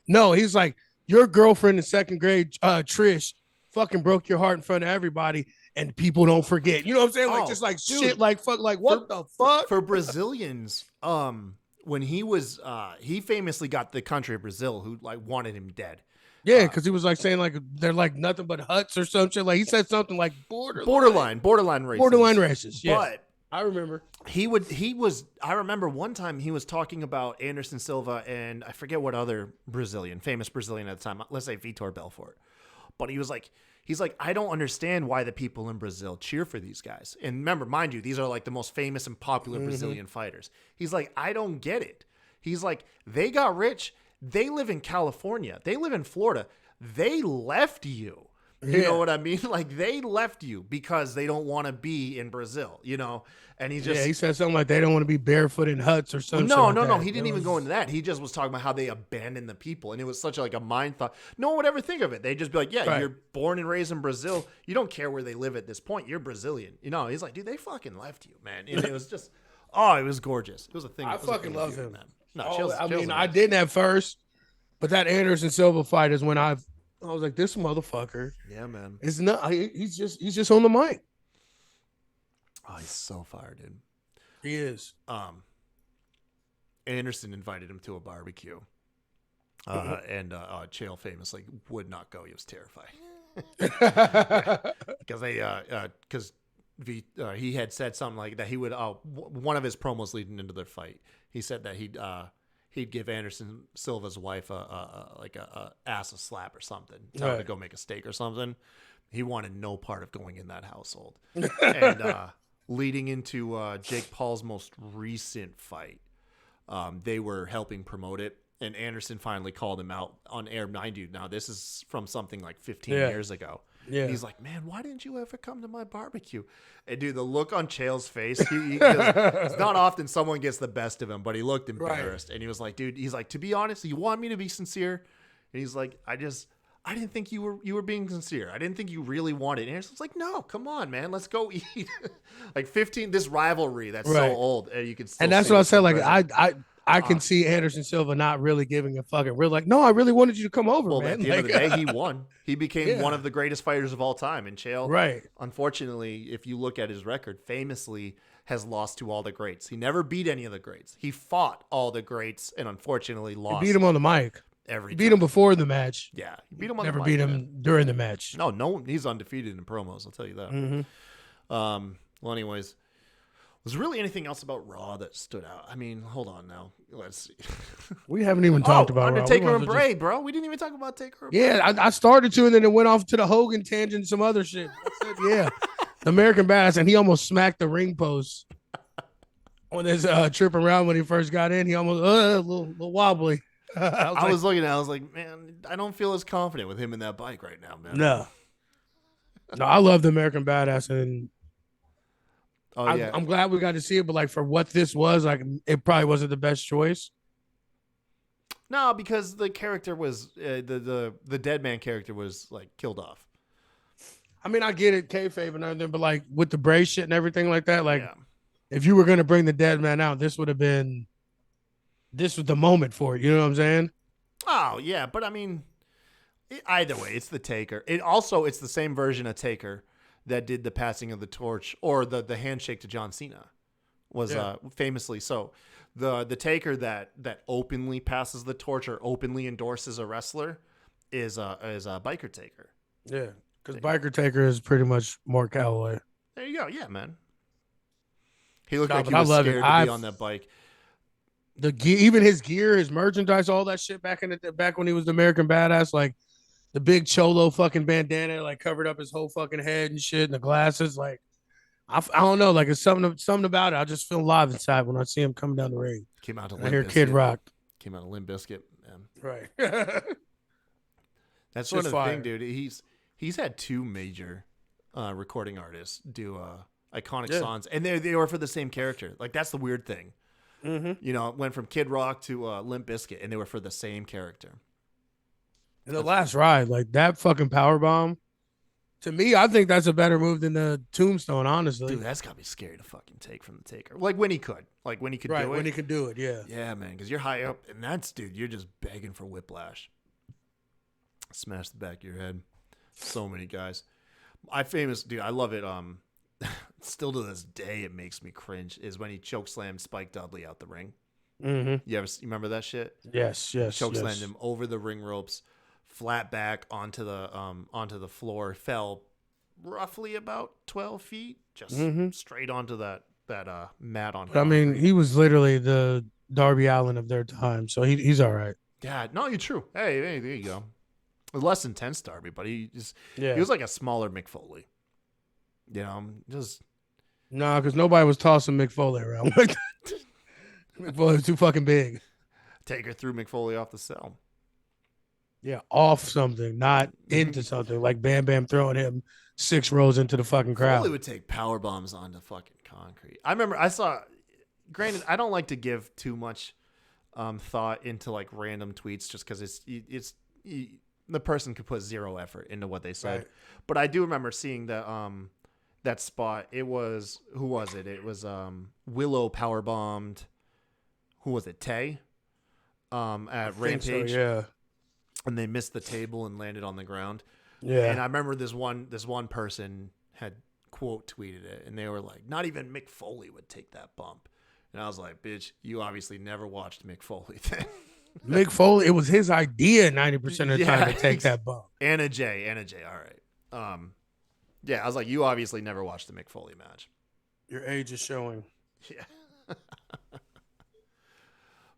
C: No, he's like, your girlfriend in 2nd grade, Trish, fucking broke your heart in front of everybody, and people don't forget. You know what I'm saying? Like, just like dude, shit, like fuck, like what the fuck?
B: For Brazilians, when he was, he famously got the country of Brazil who like wanted him dead.
C: Yeah, because he was like saying like they're like nothing but huts or some shit. Like he said something like borderline racist. Yeah,
B: but
C: I remember
B: I remember one time he was talking about Anderson Silva and I forget what other famous Brazilian at the time. Let's say Vitor Belfort. But he's like, I don't understand why the people in Brazil cheer for these guys. And remember, mind you, these are like the most famous and popular Brazilian fighters. He's like, I don't get it. He's like, they got rich. They live in California. They live in Florida. They left you. You know what I mean? Like, they left you because they don't want to be in Brazil, you know? And he just...
C: he said something like they don't want to be barefoot in huts or something.
B: No. He didn't even go into that. He just was talking about how they abandoned the people. And it was such like a mind thought. No one would ever think of it. They'd just be like, yeah, you're born and raised in Brazil. You don't care where they live at this point. You're Brazilian. You know, he's like, dude, they fucking left you, man. And it was just, it was gorgeous. It was a thing.
C: I fucking love him,
B: man. No,
C: I didn't at first, but that Anderson Silva fight is when I was like, this motherfucker.
B: Yeah, man.
C: It's not. He's just on the mic.
B: Oh, he's so fired, dude.
C: He is.
B: Anderson invited him to a barbecue, and Chael famously would not go. He was terrified because he had said something like that. He would one of his promos leading into their fight. He said that he'd give Anderson Silva's wife a ass a slap or something, tell her to go make a steak or something. He wanted no part of going in that household. And leading into Jake Paul's most recent fight, they were helping promote it, and Anderson finally called him out on air. Mind you, now this is from something like 15 years ago. Yeah. And he's like, man, why didn't you ever come to my barbecue? And dude, the look on Chael's face, it's not often someone gets the best of him, but he looked embarrassed. Right. And he was like, dude, he's like, to be honest, you want me to be sincere? And he's like, I didn't think you were being sincere. I didn't think you really wanted it. And Anderson's like, no, come on, man, let's go eat. Like 15, this rivalry that's so old. And you can still,
C: and that's what I said. Like, I can see Anderson Silva not really giving a fucking real, like, no, I really wanted you to come over, man.
B: At the end of the day, he won. He became one of the greatest fighters of all time. And Chael, unfortunately, if you look at his record, famously has lost to all the greats. He never beat any of the greats. He fought all the greats and unfortunately lost.
C: He beat him on the mic.
B: He
C: beat him before the match.
B: Yeah. He beat him on
C: never
B: the mic.
C: Never beat him during the match.
B: No, he's undefeated in promos, I'll tell you that.
C: Mm-hmm.
B: Well, anyways, was there really anything else about Raw that stood out? I mean, hold on now. Let's see.
C: We haven't even talked about
B: Undertaker and Bray, bro. We didn't even talk about Taker.
C: Yeah, I started to, and then it went off to the Hogan tangent and some other shit. I said, the American Badass, and he almost smacked the ring post on his trip around when he first got in. He almost a little wobbly.
B: I was looking at it, I was like, man, I don't feel as confident with him in that bike right now, man.
C: No, I love the American Badass, and I'm glad we got to see it, but like for what this was, like it probably wasn't the best choice.
B: No, because the character was the dead man character was like killed off.
C: I mean, I get it, kayfabe and everything, but like with the Bray shit and everything like that, like if you were gonna bring the dead man out, this was the moment for it. You know what I'm saying? Oh yeah, but I mean, either way, it's the Taker. It's the same version of Taker that did the passing of the torch or the handshake to John Cena was famously so. The Taker that openly passes the torch or openly endorses a wrestler is a Biker Taker. Yeah, because Biker Taker is pretty much more Calloway. There you go. Yeah, man. He looked like he was scared to be on that bike. The gear, even his gear, his merchandise, all that shit back when he was the American Badass, like the big cholo fucking bandana, like covered up his whole fucking head and shit, and the glasses, like. I don't know, like it's something about it. I just feel alive inside when I see him coming down the ring. Came out to Limp Bizkit. Kid Rock. Came out of Limp Bizkit, man. Right. That's sort of the thing, dude. He's had two major recording artists do iconic songs, and they were for the same character. Like that's the weird thing. Mm-hmm. You know, it went from Kid Rock to Limp Bizkit, and they were for the same character. And the last ride, like that fucking power bomb. To me, I think that's a better move than the tombstone, honestly. Dude, that's got to be scary to fucking take from the Taker. Like when he could. Like when he could do it. When he could do it, yeah. Yeah, man, because you're high up, and you're just begging for whiplash. Smash the back of your head. So many guys. I love it. Still to this day, it makes me cringe, is when he chokeslammed Spike Dudley out the ring. Mm-hmm. You remember that shit? Yes. Chokeslammed him over the ring ropes. Flat back onto the floor, fell roughly about 12 feet, just straight onto that mat on. I mean, he was literally the Darby Allin of their time, so he's all right. Yeah, no, you're true. Hey, there you go. Less intense Darby, but he was like a smaller Mick Foley. You know, just no, because nobody was tossing Mick Foley around. Mick Foley was too fucking big.
B: Taker threw McFoley off the cell.
C: Yeah, off something, not into something. Like Bam Bam throwing him 6 rows into the fucking crowd.
B: Foley would take power bombs onto fucking concrete. I remember I saw. Granted, I don't like to give too much thought into like random tweets just because it's the person could put zero effort into what they said. Right. But I do remember seeing that spot. It was who was it? It was Willow power bombed. Who was it? Tay. At Rampage.
C: So, yeah.
B: And they missed the table and landed on the ground.
C: Yeah.
B: And I remember this one person had quote tweeted it, and they were like, "Not even Mick Foley would take that bump." And I was like, "Bitch, you obviously never watched Mick Foley then."
C: Mick Foley, it was his idea 90% of the time to take that bump.
B: Anna J. All right. Yeah, I was like, you obviously never watched the Mick Foley match.
C: Your age is showing.
B: Yeah.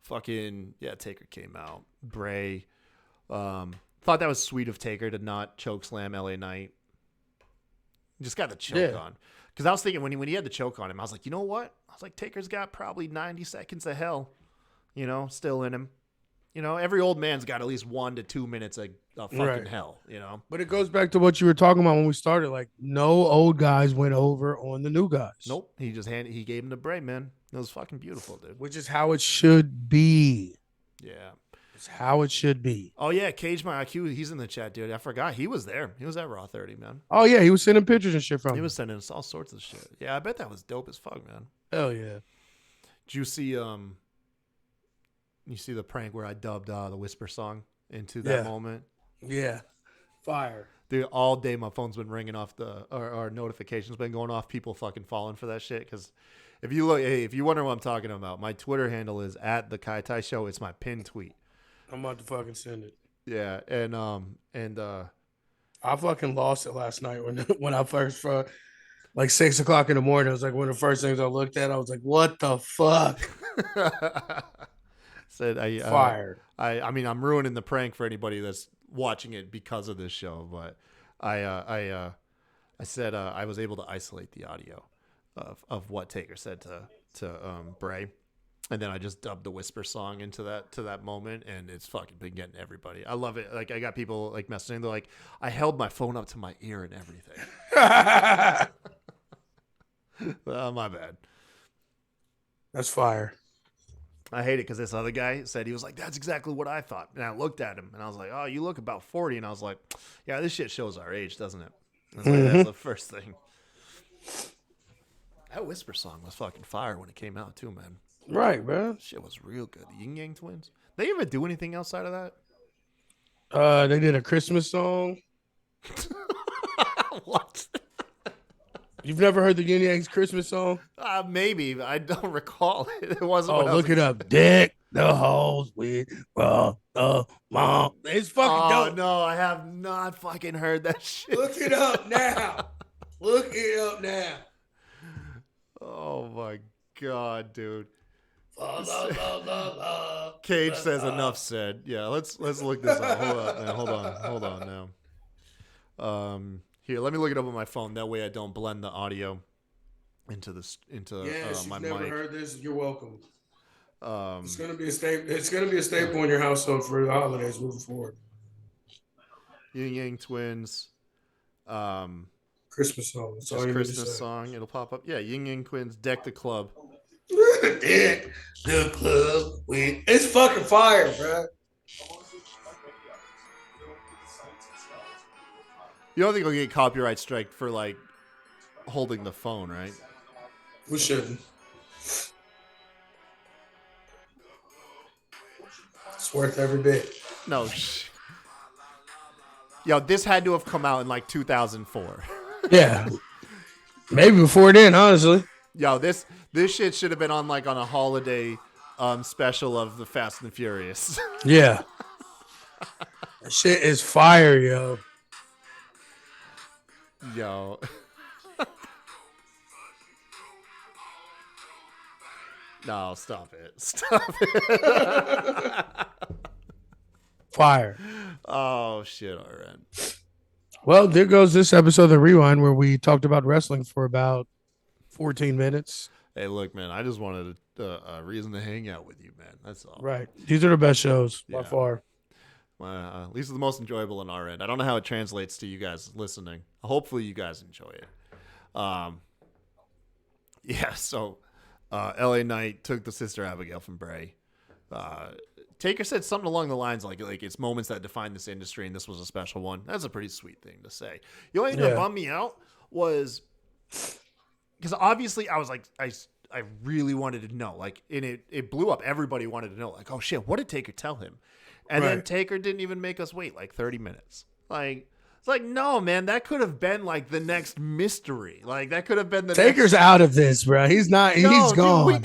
B: Fucking yeah, Taker came out. Bray. Thought that was sweet of Taker to not choke slam LA Knight. Just got the choke on. Because I was thinking when he had the choke on him, I was like, you know what? I was like, Taker's got probably 90 seconds of hell, still in him. Every old man's got at least 1 to 2 minutes of fucking hell,
C: But it goes back to what you were talking about when we started. Like, no old guys went over on the new guys.
B: Nope. He gave him the Bray, man. It was fucking beautiful, dude.
C: Which is how it should be.
B: Yeah.
C: It's how it should be.
B: Oh, yeah. Cage My IQ, he's in the chat, dude. I forgot. He was there. He was at Raw 30, man.
C: Oh, yeah. He was sending pictures and shit from
B: He was sending us all sorts of shit. Yeah, I bet that was dope as fuck, man.
C: Hell yeah.
B: Did you see the prank where I dubbed the Whisper song into that moment?
C: Yeah. Fire.
B: Dude, all day my phone's been ringing off our notifications been going off. People fucking falling for that shit. Because if you wonder what I'm talking about, my Twitter handle is at the Kai Tai Show. It's my pinned tweet.
C: I'm about to fucking send it.
B: Yeah, and
C: I fucking lost it last night when I first like 6 o'clock in the morning. It was like one of the first things I looked at. I was like, "What the fuck?"
B: Said
C: fired.
B: I mean, I'm ruining the prank for anybody that's watching it because of this show, but I said I was able to isolate the audio of what Taker said to Bray. And then I just dubbed the Whisper song into that moment, and it's fucking been getting everybody. I love it. Like I got people like messaging. They're like, I held my phone up to my ear and everything. My bad.
C: That's fire.
B: I hate it because this other guy said he was like, that's exactly what I thought. And I looked at him and I was like, oh, you look about 40. And I was like, yeah, this shit shows our age, doesn't it? Like, that's the first thing. That Whisper song was fucking fire when it came out too, man.
C: Right, bro.
B: Shit was real good. The Yin Yang Twins. They ever do anything outside of that?
C: They did a Christmas song.
B: What?
C: You've never heard the Yin Yang's Christmas song?
B: Maybe. I don't recall it. It wasn't.
C: Oh, look it up. Dick the holes with the mom. It's fucking dope.
B: No, I have not fucking heard that shit.
C: Look it up now. Look it up now.
B: Oh my god, dude. Cage says enough said. Yeah, let's look this up. Hold on now. Here, let me look it up on my phone. That way I don't blend the audio into my mic.
C: Never heard this. You're welcome. It's gonna be a staple. It's gonna be a staple in your household for the holidays moving forward.
B: Yin Yang Twins.
C: Christmas song. That's all you
B: Christmas
C: need to say.
B: song. It'll pop up. Yeah, Yin Yang Twins. Deck the Club.
C: Deck the club with. It's fucking fire, bro.
B: You don't think we'll get copyright strike for like holding the phone, right?
C: We shouldn't. It's worth every bit.
B: No. Yo, this had to have come out in like 2004.
C: Yeah. Maybe before then, honestly.
B: Yo, this shit should have been on a holiday special of the Fast and the Furious.
C: Yeah. That shit is fire, yo.
B: Yo. No, stop it. Stop it.
C: Fire.
B: Oh, shit, all right.
C: Well, there goes this episode of The Rewind where we talked about wrestling for about 14 minutes.
B: Hey, look, man, I just wanted a reason to hang out with you, man. That's all.
C: Right. These are the best shows by far.
B: At least the most enjoyable on our end. I don't know how it translates to you guys listening. Hopefully you guys enjoy it. So LA Knight took the Sister Abigail from Bray. Taker said something along the lines like it's moments that define this industry, and this was a special one. That's a pretty sweet thing to say. The only thing that bummed me out was because obviously I was like, I really wanted to know, like, and it blew up. Everybody wanted to know, like, oh shit, what did Taker tell him? And then Taker didn't even make us wait like 30 minutes. Like, it's like, no, man, that could have been like the next mystery. Like, that could have been the
C: Taker's out of this, bro. He's not.
B: No,
C: he's gone.
B: Dude,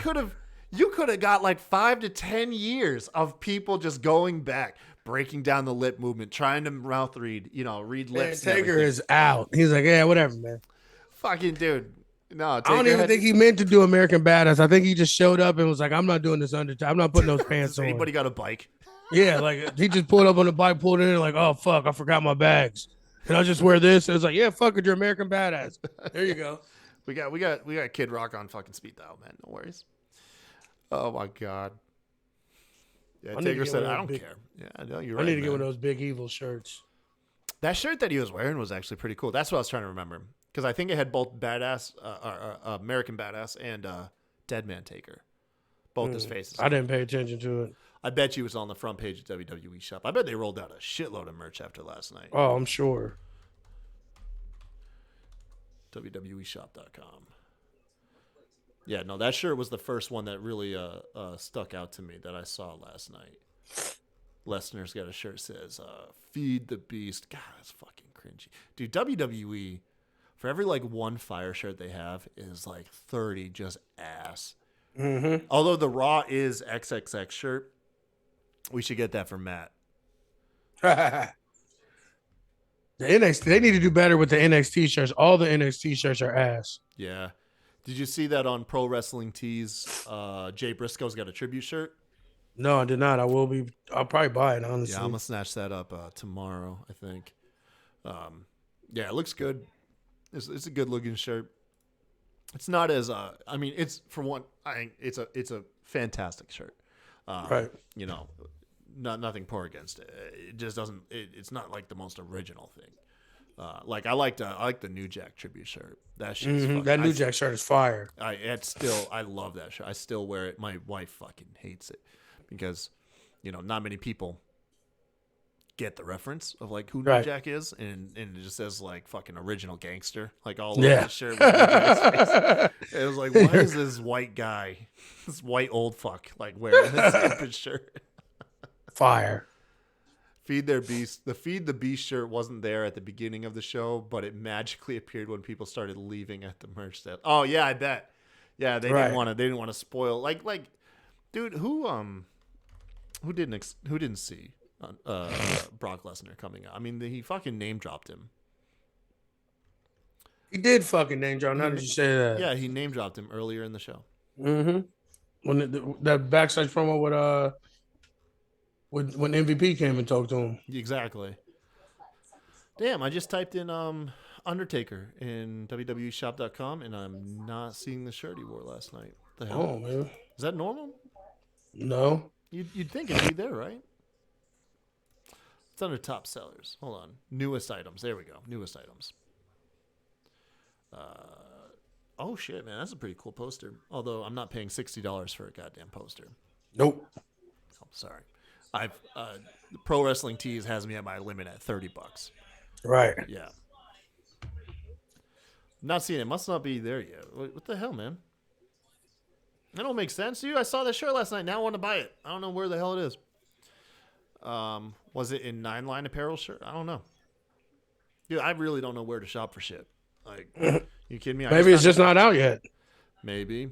B: you could have got like 5 to 10 years of people just going back, breaking down the lip movement, trying to mouth read, read lips.
C: Man, Taker is out. He's like, yeah, whatever, man.
B: Fucking dude. No, Taker
C: I don't even think he meant to do American Badass. I think he just showed up and was like, I'm not doing this Undertaker. I'm not putting those pants on.
B: Anybody got a bike?
C: Yeah, like he just pulled up on the bike, pulled in, like, oh fuck, I forgot my bags. Can I just wear this? It was like, yeah, fuck it, you're American Badass. There you go.
B: we got Kid Rock on fucking speed dial, man. No worries. Oh my god. Yeah, Taker said, I don't care. Yeah, I know you're right.
C: I need to get one of those Big Evil shirts.
B: That shirt that he was wearing was actually pretty cool. That's what I was trying to remember. Because I think it had both Badass, American Badass and Dead Man Taker. Both his faces.
C: I didn't pay attention to it.
B: I bet you it's on the front page of WWE Shop. I bet they rolled out a shitload of merch after last night.
C: Oh, I'm sure.
B: WWEshop.com. Yeah, no, that shirt was the first one that really stuck out to me that I saw last night. Lesnar's got a shirt that says, Feed the Beast. God, that's fucking cringy. Dude, WWE, for every like one fire shirt they have, is like 30 just ass.
C: Mm-hmm.
B: Although the Raw is XXX shirt, we should get that from Matt.
C: The NXT, they need to do better with the NXT shirts. All the NXT shirts are ass.
B: Yeah. Did you see that on Pro Wrestling Tees? Jay Briscoe's got a tribute shirt.
C: No, I did not. I'll probably buy it, honestly.
B: Yeah, I'm gonna snatch that up tomorrow, I think. Yeah, it looks good. It's a good looking shirt. It's not as it's for one. I think it's a fantastic shirt.
C: Right.
B: Nothing poor against it. It just doesn't. It's not like the most original thing. Like I like the New Jack tribute shirt. That shit.
C: That New Jack shirt is fire.
B: I love that shirt. I still wear it. My wife fucking hates it because, not many people get the reference of like who New Jack is, and it just says like fucking original gangster, like all over the shirt. With New Jack's face. It was like, why is this white guy, this white old fuck, like wearing this stupid shirt?
C: Fire.
B: Feed Their Beast. The Feed the Beast shirt wasn't there at the beginning of the show, but it magically appeared when people started leaving at the merch stand. Oh yeah, I bet. Yeah, they didn't want to spoil like dude, who didn't see Brock Lesnar coming out? I mean, he fucking name dropped him.
C: He did fucking name drop. Now that you say that.
B: Yeah, he name dropped him earlier in the show.
C: Mm-hmm. When that backstage promo when MVP came and talked to him.
B: Exactly. Damn, I just typed in Undertaker in WWEshop.com and I'm not seeing the shirt he wore last night. What the hell?
C: Oh man.
B: Is that normal?
C: No.
B: You'd think it'd be there, right? It's under top sellers. Hold on. Newest items. There we go. Newest items. Oh shit, man. That's a pretty cool poster. Although I'm not paying $60 for a goddamn poster.
C: Nope.
B: Oh, sorry. I've Pro Wrestling Tees has me at my limit at $30.
C: Right.
B: Yeah. Not seeing it. Must not be there yet. What the hell, man? That don't make sense to you. I saw that shirt last night. Now I want to buy it. I don't know where the hell it is. Was it in 9 Line Apparel shirt? I don't know. Dude, I really don't know where to shop for shit. Like, you kidding me?
C: Maybe it's just not out yet.
B: Maybe.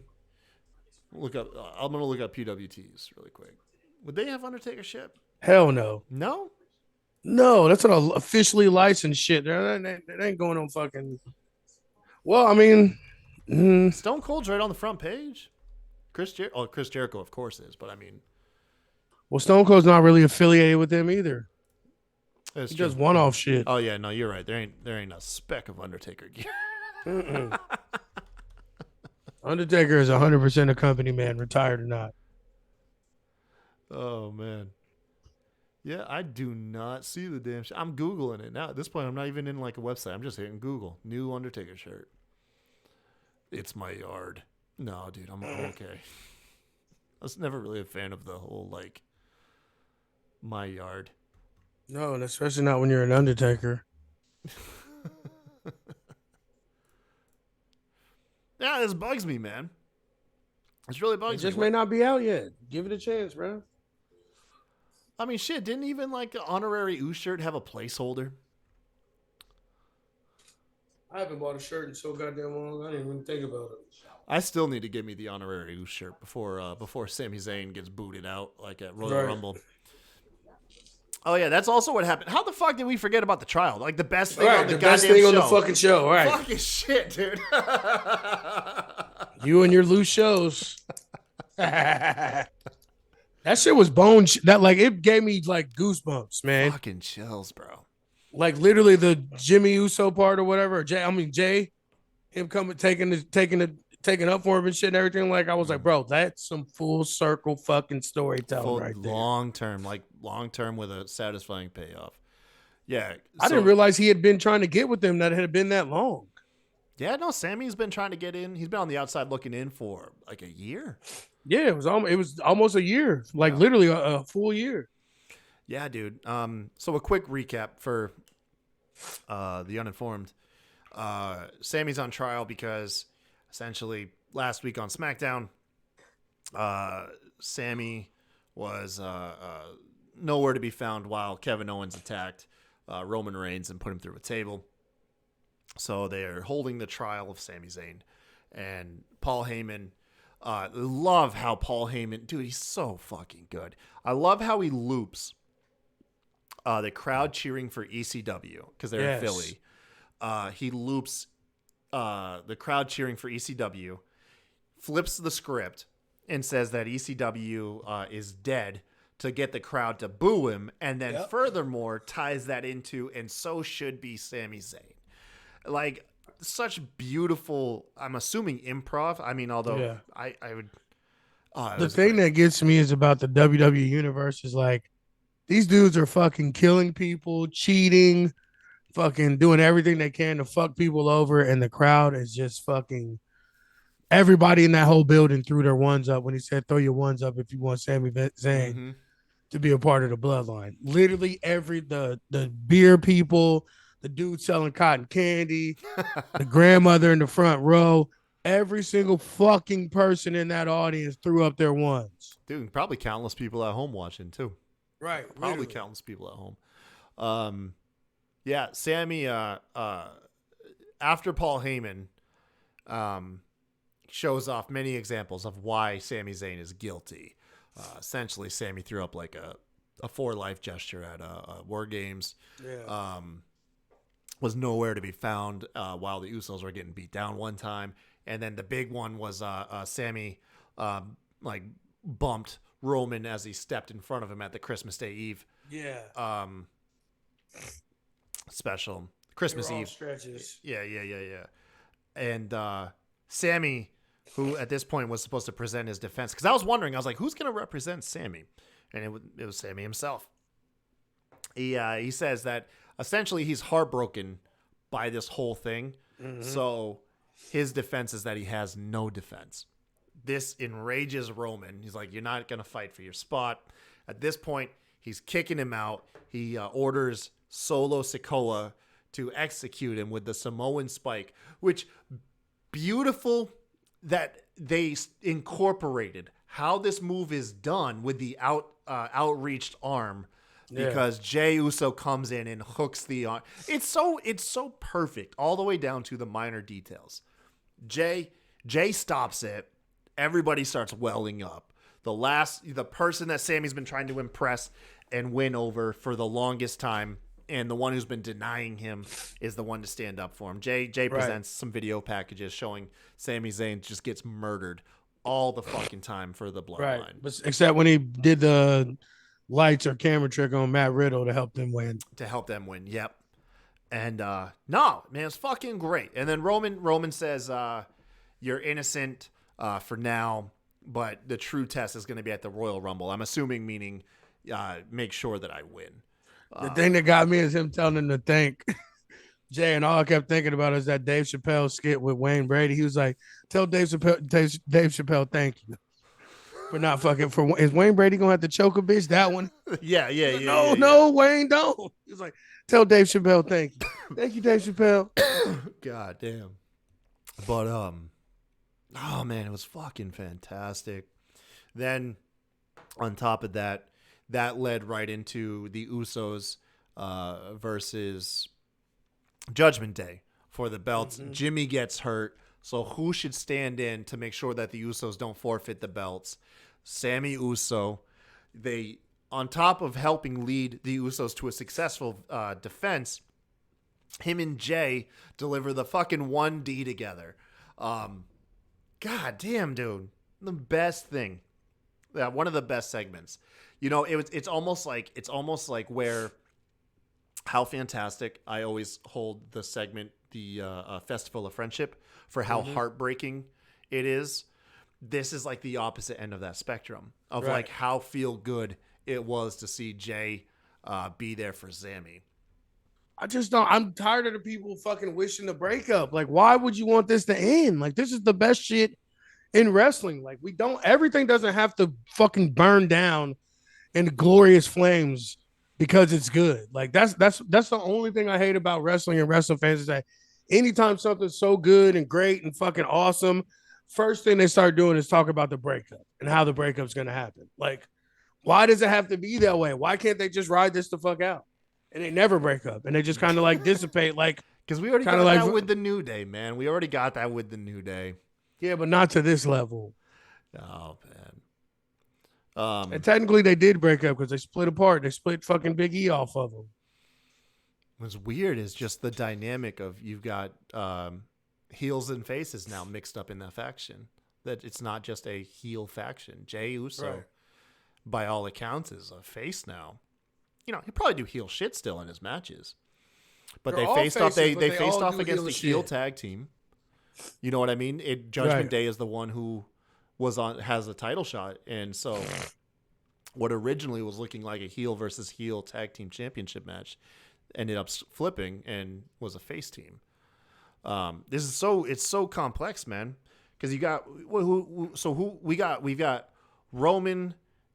B: Look up. I'm gonna look up PWTs really quick. Would they have Undertaker shit?
C: Hell no.
B: No.
C: No, that's not officially licensed shit. That ain't going on fucking. Well, I mean,
B: Stone Cold's right on the front page. Chris Jericho, of course, is. But I mean,
C: well, Stone Cold's not really affiliated with them either.
B: He
C: does one-off shit.
B: Oh yeah, no, you're right. There ain't a speck of Undertaker gear.
C: Undertaker is 100% a company man, retired or not.
B: Oh man. Yeah, I do not see the damn shit. I'm Googling it now. At this point, I'm not even in like a website. I'm just hitting Google. New Undertaker shirt. It's my yard. No, dude, I'm okay. I was never really a fan of the whole like my yard.
C: No, and especially not when you're an Undertaker.
B: Yeah, this bugs me, man. This really
C: It
B: bugs
C: just
B: me.
C: may not be out yet. Give it a chance, bro.
B: I mean, shit, didn't even like the honorary Ooze shirt have a placeholder?
C: I haven't bought a shirt in so goddamn long. I didn't even think about it.
B: I still need to get me the honorary Ooze shirt before Sami Zayn gets booted out like at Royal Rumble. Oh yeah, that's also what happened. How the fuck did we forget about the trial? Like the best thing on the
C: best
B: goddamn
C: thing
B: show.
C: on the fucking show. All right,
B: Fucking shit, dude.
C: you and your loose shows. That shit was bone. That like it gave me like goosebumps, man.
B: Fucking chills, bro.
C: Like literally the Jimmy Uso part or whatever. Or Jay, him coming taking up for him and shit and everything. Like I was like, bro, that's some full circle fucking storytelling right there.
B: Long term with a satisfying payoff. Yeah,
C: I didn't realize he had been trying to get with them that it had been that long.
B: Yeah, no, Sammy's been trying to get in. He's been on the outside looking in for like a year.
C: Yeah, it was almost a year, like literally a full year.
B: Yeah, dude. So a quick recap for the uninformed. Sammy's on trial because essentially last week on SmackDown, Sami was nowhere to be found while Kevin Owens attacked Roman Reigns and put him through a table. So they're holding the trial of Sami Zayn and Paul Heyman. Love how Paul Heyman, dude, he's so fucking good. I love how he loops the crowd cheering for ECW because they're in Philly. He loops the crowd cheering for ECW, flips the script, and says that ECW is dead to get the crowd to boo him, and then furthermore ties that into, and so should be Sami Zayn. Like, such beautiful, I'm assuming improv. I mean, although I would.
C: The thing that gets me is about the WWE universe is like, these dudes are fucking killing people, cheating, fucking doing everything they can to fuck people over, and the crowd is just fucking. Everybody in that whole building threw their ones up when he said, "Throw your ones up if you want Sami Zayn to be a part of the bloodline." Literally, the beer people, the dude selling cotton candy, the grandmother in the front row, every single fucking person in that audience threw up their ones.
B: Dude, probably countless people at home watching too.
C: Right,
B: probably
C: literally.
B: Countless people at home. Yeah, Sami. After Paul Heyman, shows off many examples of why Sami Zayn is guilty. Essentially, Sami threw up like a for life gesture at War Games.
C: Yeah.
B: Was nowhere to be found while the Usos were getting beat down one time, and then the big one was Sami like bumped Roman as he stepped in front of him at the Christmas Day Eve.
C: Yeah.
B: Special Christmas Eve
C: stretches.
B: Yeah. And Sami, who at this point was supposed to present his defense, because I was wondering, I was like, who's going to represent Sami? And it was Sami himself. He says that essentially he's heartbroken by this whole thing. Mm-hmm. So his defense is that he has no defense. This enrages Roman. He's like, you're not going to fight for your spot. At this point, he's kicking him out. He orders Solo Sikoa to execute him with the Samoan spike, which beautiful that they incorporated how this move is done with the outreached arm, because Jey Uso comes in and hooks the arm. It's so perfect all the way down to the minor details. Jey stops it. Everybody starts welling up. The person that Sami's been trying to impress and win over for the longest time, and the one who's been denying him, is the one to stand up for him. Jey presents some video packages showing Sami Zayn just gets murdered all the fucking time for the bloodline.
C: Right, but except when he did the lights or camera trick on Matt Riddle to help them win. And no, man, it's fucking great. And then Roman says,
B: you're innocent for now, but the true test is going to be at the Royal Rumble. I'm assuming meaning make sure that I win.
C: The thing that got me is him telling him to thank Jay, and all I kept thinking about is that Dave Chappelle skit with Wayne Brady. He was like, "Tell Dave Chappelle, thank you for not fucking for." Is Wayne Brady gonna have to choke a bitch? That one?
B: Yeah.
C: No, Wayne, don't. He was like, "Tell Dave Chappelle, thank you, thank you, Dave Chappelle."
B: God damn. But oh man, it was fucking fantastic. Then on top of that, that led right into the Usos versus Judgment Day for the belts. Mm-hmm. Jimmy gets hurt, so who should stand in to make sure that the Usos don't forfeit the belts? Sami Uso. They, on top of helping lead the Usos to a successful defense, him and Jay deliver the fucking 1D together. God damn, dude. The best thing. Yeah, one of the best segments. You know, it's almost like where how fantastic I always hold the segment, the Festival of Friendship, for how heartbreaking it is. This is like the opposite end of that spectrum of like how feel good it was to see Jay be there for Sami.
C: I just don't. I'm tired of the people fucking wishing the breakup. Like, why would you want this to end? Like, this is the best shit in wrestling. Like, everything doesn't have to fucking burn down in glorious flames because it's good. Like, that's the only thing I hate about wrestling and wrestling fans is that anytime something's so good and great and fucking awesome, first thing they start doing is talk about the breakup and how the breakup's gonna happen. Like, why does it have to be that way? Why can't they just ride this the fuck out? And they never break up, and they just kind of like dissipate, like
B: because we already got that with the New Day, man. We already got that with the New Day.
C: Yeah, but not to this level.
B: Oh man.
C: And technically, they did break up because they split apart. They split fucking Big E off of them.
B: What's weird is just the dynamic of you've got heels and faces now mixed up in that faction. That it's not just a heel faction. Jey Uso, by all accounts, is a face now. You know, he'll probably do heel shit still in his matches. But they faced off against the heel tag team. You know what I mean? Judgment Day is the one who has a title shot, and so what originally was looking like a heel versus heel tag team championship match ended up flipping and was a face team. It's so complex, man, because you got we've got Roman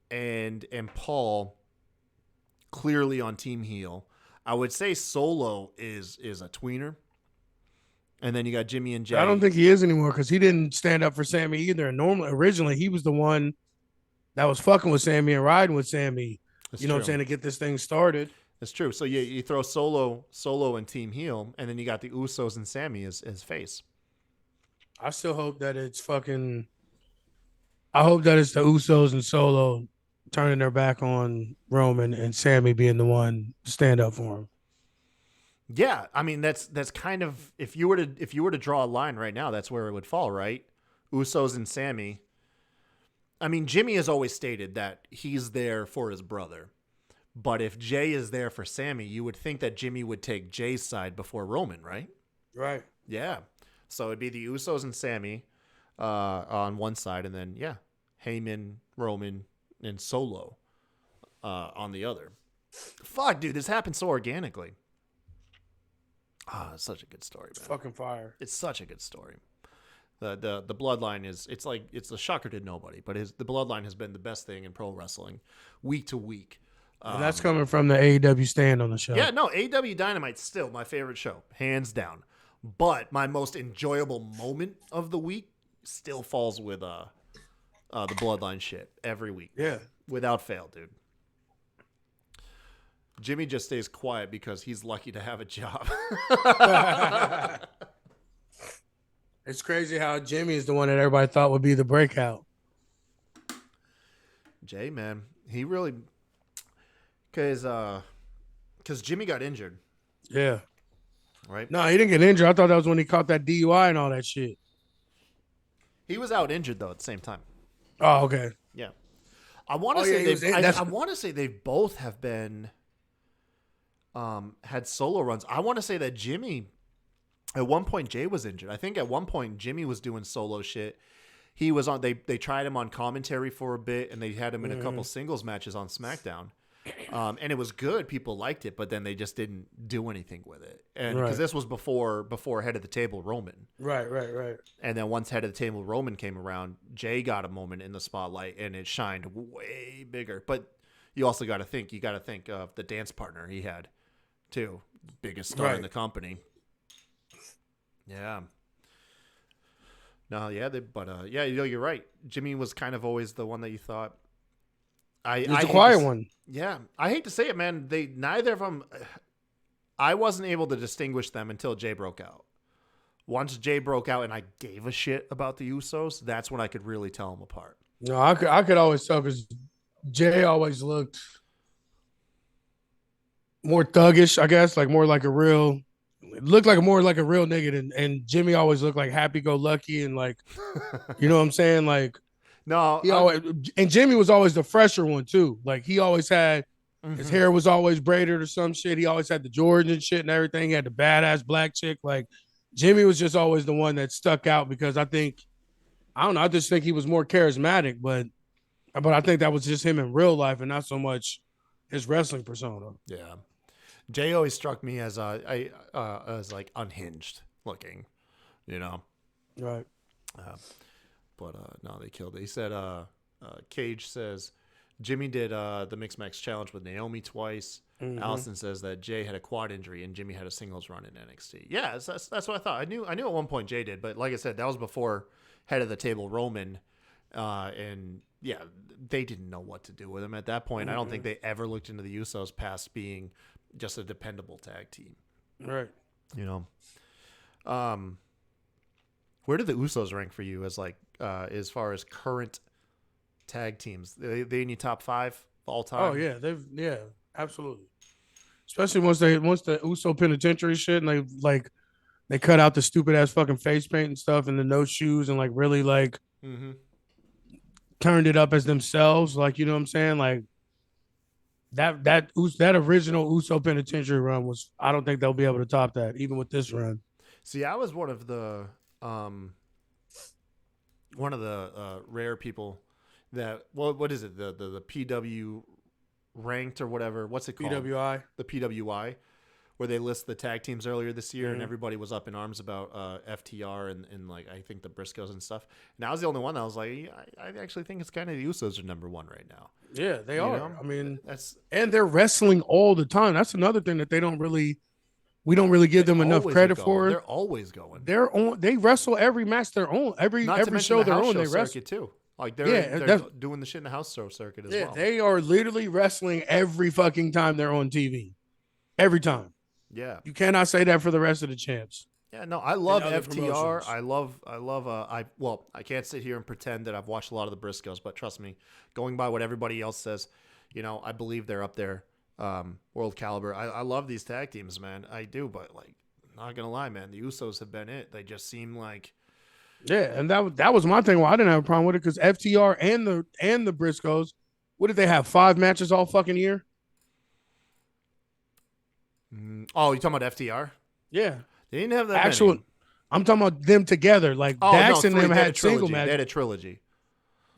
B: and Paul clearly on team heel. I would say Solo is a tweener. And then you got Jimmy and Jay.
C: I don't think he is anymore because he didn't stand up for Sami either. And originally he was the one that was fucking with Sami and riding with Sami. That's you know true. What I'm saying, to get this thing started.
B: That's true. So you throw Solo and team heel, and then you got the Usos and Sami as face.
C: I still hope that it's fucking. I hope that it's the Usos and Solo turning their back on Roman and Sami being the one to stand up for him.
B: Yeah, I mean that's kind of if you were to draw a line right now, that's where it would fall, right? Usos and Sami. I mean, Jimmy has always stated that he's there for his brother, but if Jay is there for Sami, you would think that Jimmy would take Jay's side before Roman, right?
C: Right.
B: Yeah. So it'd be the Usos and Sami on one side, and then Heyman, Roman, and Solo on the other. Fuck, dude, this happened so organically. It's such a good story, man.
C: It's fucking fire.
B: It's such a good story. The bloodline it's a shocker to nobody, but the bloodline has been the best thing in pro wrestling week to week.
C: And that's coming from the AEW stand on the show.
B: Yeah, no, AEW Dynamite's still my favorite show, hands down. But my most enjoyable moment of the week still falls with the bloodline shit every week.
C: Yeah.
B: Without fail, dude. Jimmy just stays quiet because he's lucky to have a job.
C: It's crazy how Jimmy is the one that everybody thought would be the breakout.
B: Jay, man, he really, because Jimmy got injured.
C: Yeah.
B: Right?
C: No, he didn't get injured. I thought that was when he caught that DUI and all that shit.
B: He was out injured though at the same time.
C: Oh, okay.
B: Yeah. I want to say they both have been had solo runs. I want to say that Jimmy At one point, Jay was injured. I think at one point, Jimmy was doing solo shit. He was on. They tried him on commentary for a bit, and they had him in a couple singles matches on SmackDown. And it was good. People liked it, but then they just didn't do anything with it. And because this was before head of the table Roman.
C: Right.
B: And then once head of the table Roman came around, Jay got a moment in the spotlight, and it shined way bigger. But you also got to think. You got to think of the dance partner he had, too, biggest star in the company. Yeah. No, yeah, yeah, you're right. Jimmy was kind of always the one that you thought.
C: He's the quiet one.
B: Yeah, I hate to say it, man. Neither of them. I wasn't able to distinguish them until Jay broke out. Once Jay broke out, and I gave a shit about the Usos, that's when I could really tell them apart.
C: No, I could always tell because Jay always looked more thuggish, I guess, like more like a real. It looked like more like a real nigga, and Jimmy always looked like happy-go-lucky and like, you know what I'm saying, like.
B: No,
C: and Jimmy was always the fresher one too. Like he always had his hair was always braided or some shit. He always had the Jordan and shit and everything. He had the badass black chick. Like Jimmy was just always the one that stuck out because I don't know. I just think he was more charismatic, but I think that was just him in real life and not so much his wrestling persona.
B: Yeah, Jay always struck me as as like unhinged looking, you know.
C: Right.
B: But no, they killed it. He said, Cage says, Jimmy did the Mixed Match Challenge with Naomi twice. Allison says that Jay had a quad injury and Jimmy had a singles run in NXT. Yeah, that's what I thought. I knew at one point Jay did, but like I said, that was before head of the table Roman. And yeah, they didn't know what to do with him at that point. I don't think they ever looked into the Usos past being just a dependable tag team.
C: Right.
B: You know? Where do the Usos rank for you as far as current tag teams? They in your top 5 all time?
C: Oh yeah, absolutely. Especially once the Uso Penitentiary shit and they cut out the stupid ass fucking face paint and stuff and the no shoes and like really like turned it up as themselves. Like, you know what I'm saying? Like that original Uso Penitentiary run was. I don't think they'll be able to top that even with this run.
B: See, I was one of the rare people that what is it the PW ranked or whatever, what's it called,
C: PWI,
B: the PWI, where they list the tag teams earlier this year and everybody was up in arms about FTR and like I think the Briscoes and stuff, and I was the only one that was like I actually think it's kind of the Usos are number 1 right now.
C: Yeah, they are.
B: Know?
C: I mean,
B: and
C: they're wrestling all the time. That's another thing that we don't really give them enough credit for.
B: They're always going.
C: They wrestle every match their own. Every show their own. They wrestle
B: too. Like they're doing the shit in the house show circuit as well.
C: They are literally wrestling every fucking time they're on TV. Every time.
B: Yeah.
C: You cannot say that for the rest of the champs.
B: Yeah, no, I love FTR. I can't sit here and pretend that I've watched a lot of the Briscoes, but trust me, going by what everybody else says, you know, I believe they're up there. World caliber. I love these tag teams, man. I do, but like, not gonna lie, man. The Usos have been it. They just seem like,
C: yeah, and that was my thing. Well, I didn't have a problem with it because FTR and the Briscoes, what did they have? 5 matches all fucking year?
B: Oh, you talking about FTR?
C: Yeah,
B: they didn't have that
C: actual.
B: Many.
C: I'm talking about them together. Like Dax and them had single matches.
B: They had a trilogy.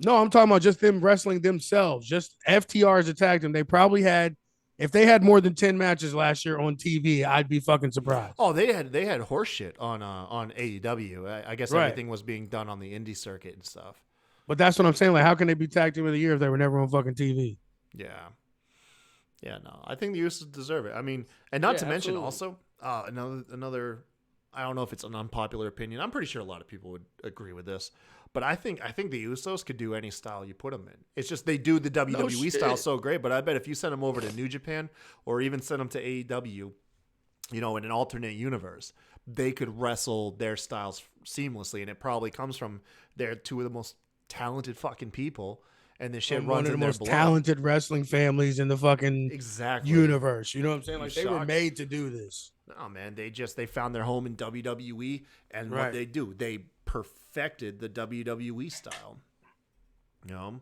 C: No, I'm talking about just them wrestling themselves. Just FTR as a tag team. They probably had. If they had more than 10 matches last year on TV, I'd be fucking surprised.
B: Oh, they had horse shit on AEW. I guess everything was being done on the indie circuit and stuff.
C: But that's what I'm saying. Like, how can they be tag team of the year if they were never on fucking TV?
B: Yeah. Yeah, no. I think the Usos deserve it. I mean, and not to mention also another. I don't know if it's an unpopular opinion. I'm pretty sure a lot of people would agree with this. But I think the Usos could do any style you put them in. It's just they do the WWE style so great. But I bet if you send them over to New Japan or even send them to AEW, you know, in an alternate universe, they could wrestle their styles seamlessly. And it probably comes from they're 2 of the most talented fucking people. And this shit runs in their blood. One of the most talented
C: wrestling families in the fucking universe. You know what I'm saying? Like they were made to do this.
B: No, man. They found their home in WWE. And what they do, they perfected the WWE style. You know?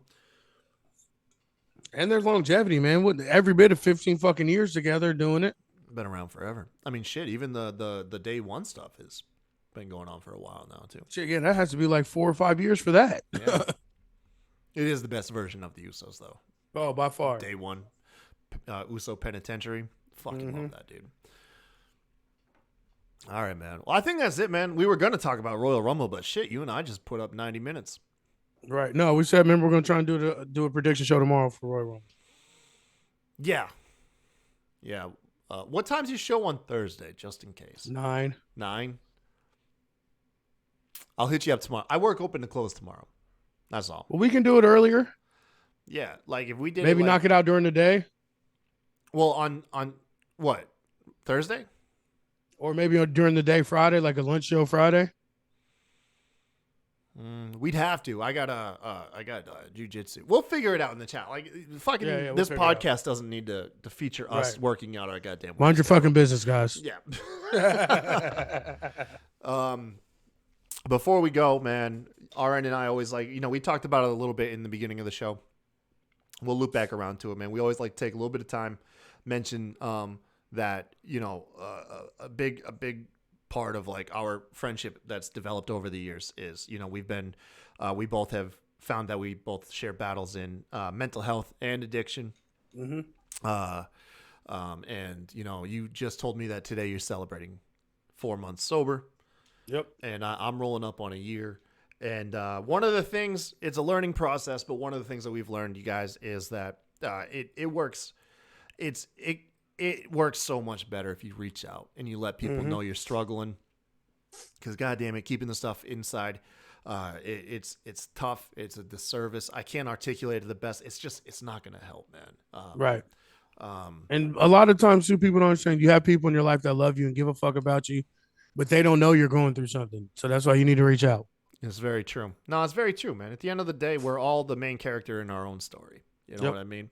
C: And there's longevity, man. With every bit of 15 fucking years together doing it.
B: Been around forever. I mean, shit. Even the day one stuff has been going on for a while now too.
C: Shit, yeah, that has to be like 4 or 5 years for that.
B: Yeah. It is the best version of the Usos, though.
C: Oh, by far.
B: Day one, Uso Penitentiary. Fucking love that, dude. All right, man. Well, I think that's it, man. We were going to talk about Royal Rumble, but shit, you and I just put up 90 minutes.
C: Right. No, we said, remember, we're going to try and do a prediction show tomorrow for Royal Rumble.
B: Yeah. Yeah. What time's your show on Thursday, just in case?
C: 9.
B: 9? I'll hit you up tomorrow. I work open to close tomorrow. That's all.
C: Well, we can do it earlier.
B: Yeah. Like, if we did
C: maybe knock it out during the day.
B: Well, on what? Thursday?
C: Or maybe during the day Friday, like a lunch show Friday.
B: We'd have to. I got jiu-jitsu. We'll figure it out in the chat. Like fucking
C: we'll
B: this
C: figure it
B: podcast doesn't need to feature us working out our goddamn.
C: Mind your fucking business, guys.
B: Yeah. Before we go, man, RN and I always like, we talked about it a little bit in the beginning of the show. We'll loop back around to it, man. We always like to take a little bit of time, mention that, a big part of like our friendship that's developed over the years is, we both have found that we both share battles in mental health and addiction. Mm-hmm. And you just told me that today you're celebrating 4 months sober.
C: Yep. And
B: I'm rolling up on a year. And one of the things, it's a learning process, but one of the things that we've learned, you guys, is that it works. It works so much better if you reach out and you let people know you're struggling. Because goddamn it, keeping the stuff inside, it's tough. It's a disservice. I can't articulate it the best. It's not going to help, man.
C: Right. And a lot of times too, people don't understand. You have people in your life that love you and give a fuck about you, but they don't know you're going through something. So that's why you need to reach out.
B: It's very true. No, it's very true, man. At the end of the day, we're all the main character in our own story. You know what I mean?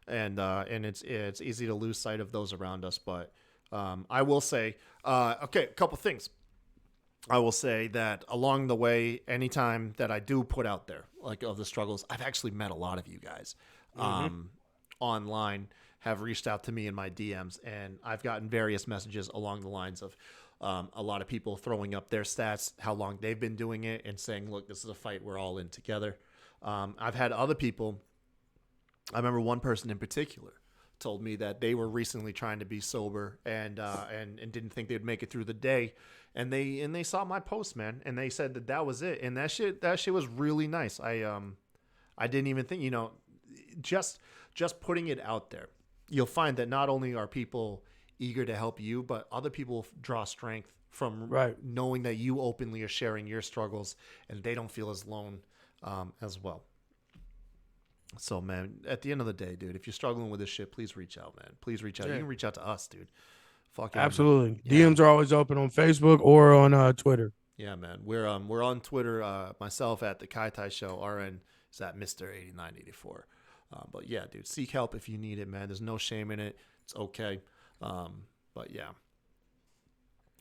B: And it's easy to lose sight of those around us. But I will say, a couple things. I will say that along the way, anytime that I do put out there, like of the struggles, I've actually met a lot of you guys online, have reached out to me in my DMs, and I've gotten various messages along the lines of a lot of people throwing up their stats, how long they've been doing it, and saying, look, this is a fight we're all in together. I've had other people, I remember one person in particular told me that they were recently trying to be sober and didn't think they'd make it through the day. And they saw my post, man, and they said that was it. And that shit was really nice. I didn't even think, just putting it out there, you'll find that not only are people eager to help you, but other people draw strength from knowing that you openly are sharing your struggles and they don't feel as alone as well. So, man, at the end of the day, dude, if you're struggling with this shit, please reach out, man. Please reach out. Yeah. You can reach out to us, dude. Fucking
C: absolutely. Yeah. DMs are always open on Facebook or on Twitter.
B: Yeah, man. We're on Twitter. Myself at the Kai Tai Show. RN is at Mr. 8984. But yeah, dude, seek help if you need it, man. There's no shame in it. It's okay. But yeah.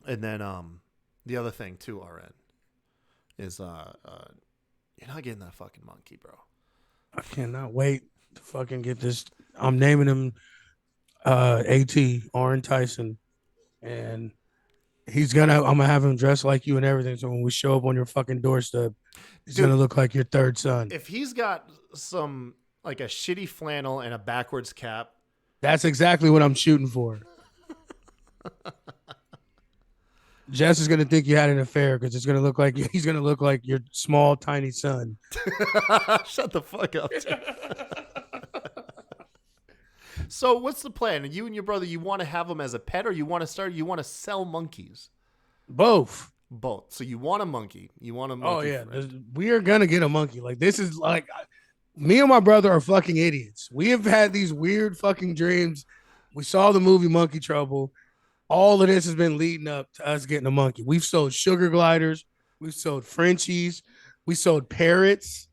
B: And then the other thing too, RN, is you're not getting that fucking monkey, bro.
C: I cannot wait to fucking get this. I'm naming him AT, Orin Tyson. And I'm gonna have him dressed like you and everything. So when we show up on your fucking doorstep, he's gonna look like your third son.
B: If he's got some like a shitty flannel and a backwards cap,
C: that's exactly what I'm shooting for. Jess is gonna think you had an affair because he's gonna look like your small, tiny son.
B: Shut the fuck up. So what's the plan? You and your brother, you want to have them as a pet, or you want to sell monkeys?
C: Both.
B: So you want a monkey. You want a monkey.
C: Oh yeah, we are gonna get a monkey. Like this is like, me and my brother are fucking idiots. We have had these weird fucking dreams. We saw the movie Monkey Trouble. All of this has been leading up to us getting a monkey. We've sold sugar gliders. We've sold Frenchies. We sold parrots.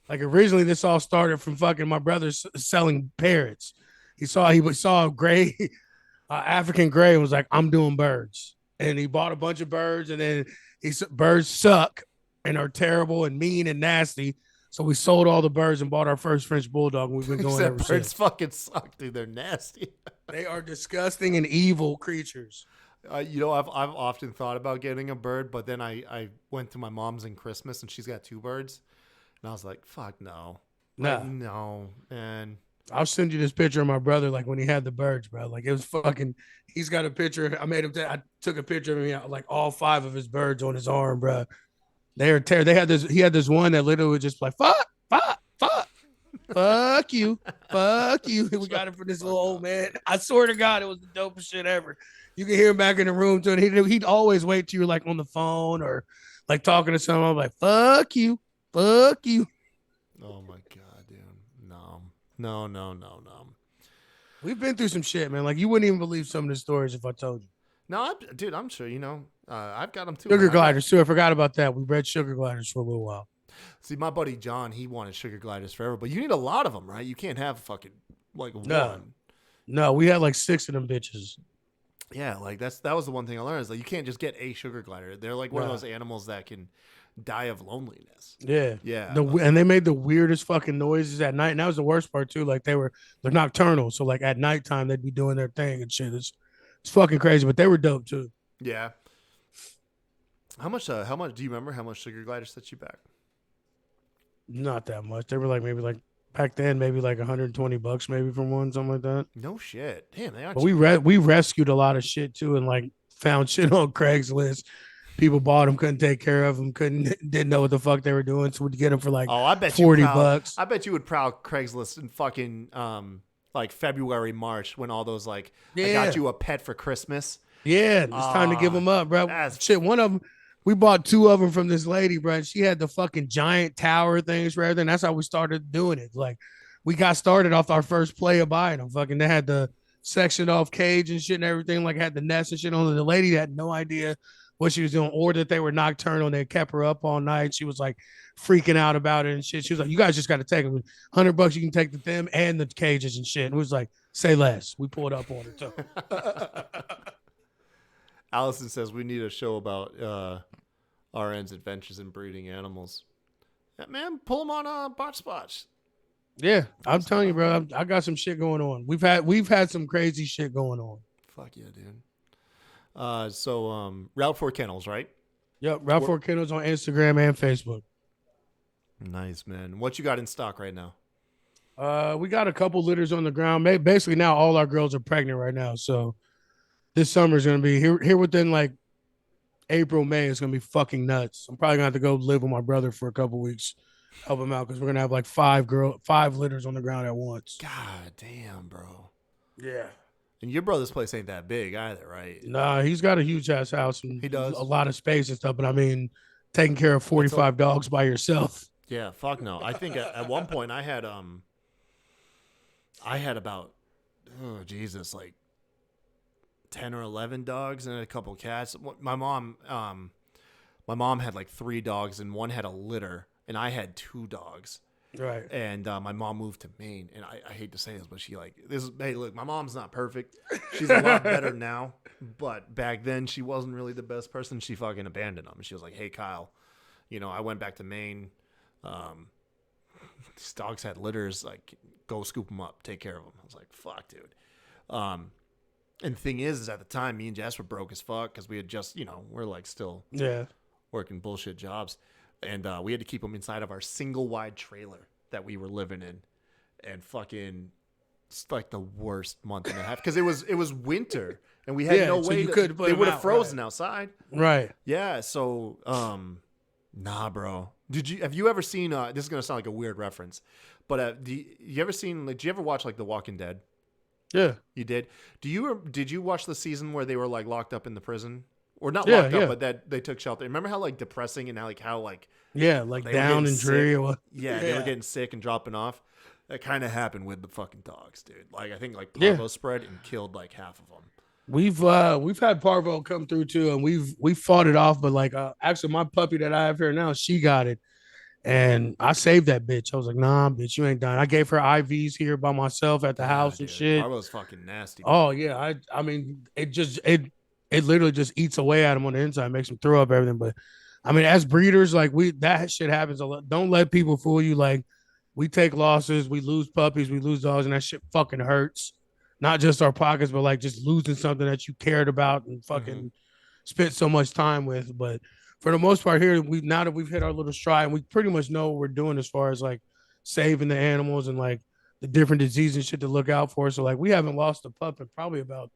C: Like originally, this all started from fucking my brother selling parrots. He saw a gray, African gray, and was like, I'm doing birds. And he bought a bunch of birds, and then birds suck and are terrible and mean and nasty. So we sold all the birds and bought our first French bulldog, and we've been going ever since.
B: Birds fucking suck, dude. They're nasty.
C: They are disgusting and evil creatures.
B: You know, I've often thought about getting a bird, but then I went to my mom's in Christmas and she's got 2 birds, and I was like, fuck no,
C: Nah.
B: like, no, man.
C: I'll send you this picture of my brother, like when he had the birds, bro. Like it was fucking. He's got a picture. I made him. I took a picture of him, like all 5 of his birds on his arm, bro. They are terrible. They had this. He had this one that literally was just like fuck, fuck, fuck, fuck you, fuck you. We got it for this little old man. I swear to God, it was the dopest shit ever. You can hear him back in the room too. And he'd always wait till you're like on the phone or like talking to someone. I'm like, fuck you, fuck you.
B: Oh my God, dude. No.
C: We've been through some shit, man. Like you wouldn't even believe some of the stories if I told you.
B: No, dude, I'm sure, you know, I've got them too.
C: Sugar gliders too. I forgot about that. We bred sugar gliders for a little while.
B: See, my buddy John, he wanted sugar gliders forever, but you need a lot of them, right? You can't have fucking like one.
C: No, we had like 6 of them bitches.
B: Yeah, like that was the one thing I learned is like you can't just get a sugar glider. They're like one of those animals that can die of loneliness.
C: Yeah.
B: Yeah.
C: And they made the weirdest fucking noises at night. And that was the worst part too. Like they're nocturnal. So like at nighttime they'd be doing their thing and shit. It's fucking crazy, but they were dope too.
B: Yeah. How much do you remember how much sugar gliders set you back?
C: Not that much. They were like maybe like back then, maybe like $120 maybe from one, something like that.
B: No shit. Damn, they are.
C: But we rescued a lot of shit too, and like found shit on Craigslist. People bought them, couldn't take care of them, didn't know what the fuck they were doing, so we'd get them for like
B: I bet
C: $40.
B: I bet you would prowl Craigslist in fucking like February, March when all those like I got you a pet for Christmas.
C: Yeah, it's time to give them up, bro. Shit, one of them. We bought 2 of them from this lady, bro. She had the fucking giant tower things rather than that's how we started doing it. Like we got started off our first play of buying them. Fucking they had the sectioned off cage and shit and everything, like had the nest and shit on it. The lady had no idea what she was doing or that they were nocturnal. They kept her up all night. She was like freaking out about it and shit. She was like, you guys just got to take them. $100 you can take them and the cages and shit. And it was like, say less. We pulled up on her too.
B: Allison says we need a show about RN's adventures in breeding animals. Yeah, man, pull them on Botch Spotch.
C: Yeah, I'm telling you, bro. I got some shit going on. We've had some crazy shit going on.
B: Fuck yeah, dude. So Route 4 Kennels, right?
C: Yep, Route 4 Kennels on Instagram and Facebook.
B: Nice, man. What you got in stock right now?
C: We got a couple litters on the ground. Basically, now all our girls are pregnant right now. So this summer is gonna be here within like April, May. It's gonna be fucking nuts. I'm probably gonna have to go live with my brother for a couple weeks, help him out because we're gonna have like 5 litters on the ground at once.
B: God damn, bro.
C: Yeah.
B: And your brother's place ain't that big either, right?
C: Nah, he's got a huge ass house and
B: he does
C: a lot of space and stuff. But I mean, taking care of 45 dogs by yourself.
B: Yeah, fuck no. I think at one point I had about like 10 or 11 dogs and a couple cats. My mom had like 3 dogs and one had a litter, and I had 2 dogs.
C: Right.
B: And my mom moved to Maine, and I hate to say this, but hey, look, my mom's not perfect. She's a lot better now, but back then she wasn't really the best person. She fucking abandoned them. And she was like, hey, Kyle, I went back to Maine. These dogs had litters, like, go scoop them up, take care of them. I was like, fuck, dude. And the thing is at the time, me and Jess were broke as fuck because we had just, we're like still working bullshit jobs. And we had to keep them inside of our single wide trailer that we were living in. And fucking, it's like the worst month and a half because it was winter and we had no way they would have frozen outside.
C: Right.
B: Yeah. So, nah, bro. Have you ever seen, this is going to sound like a weird reference, but did you ever watch like The Walking Dead?
C: Yeah.
B: You did? Did you watch the season where they were like locked up in the prison? Or not locked up, but that they took shelter. Remember how like depressing and how like
C: down and dreary.
B: They were getting sick and dropping off. That kind of happened with the fucking dogs, dude. Like I think like parvo spread and killed like half of them.
C: We've had parvo come through too, and we've fought it off. But like actually, my puppy that I have here now, she got it, and I saved that bitch. I was like, nah, bitch, you ain't done. I gave her IVs here by myself at the house and shit.
B: Parvo's fucking nasty.
C: Oh yeah, I mean it literally just eats away at them on the inside, makes them throw up everything. But I mean, as breeders, like that shit happens a lot. Don't let people fool you. Like we take losses, we lose puppies, we lose dogs, and that shit fucking hurts. not just our pockets, but like just losing something that you cared about and fucking spent so much time with. But for the most part here, now that we've hit our little stride and we pretty much know what we're doing as far as like saving the animals and like the different diseases and shit to look out for. So like we haven't lost a pup in probably about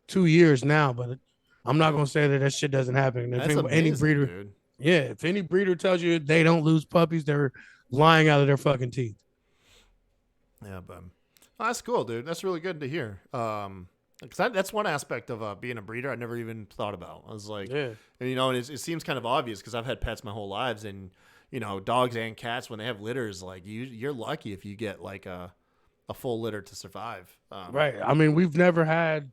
C: 2 years now, but I'm not gonna say that shit doesn't happen. If
B: That's amazing,
C: any breeder,
B: dude.
C: yeah, if any breeder tells you they don't lose puppies, they're lying out of their fucking teeth.
B: Yeah, but that's cool, dude. That's really good to hear. Because that's one aspect of being a breeder I never even thought about. I was like,
C: Yeah.
B: and, you know, and it seems kind of obvious because I've had pets my whole lives, and you know, dogs and cats when they have litters, like you're lucky if you get like a full litter to survive.
C: Right. I mean, we've never had.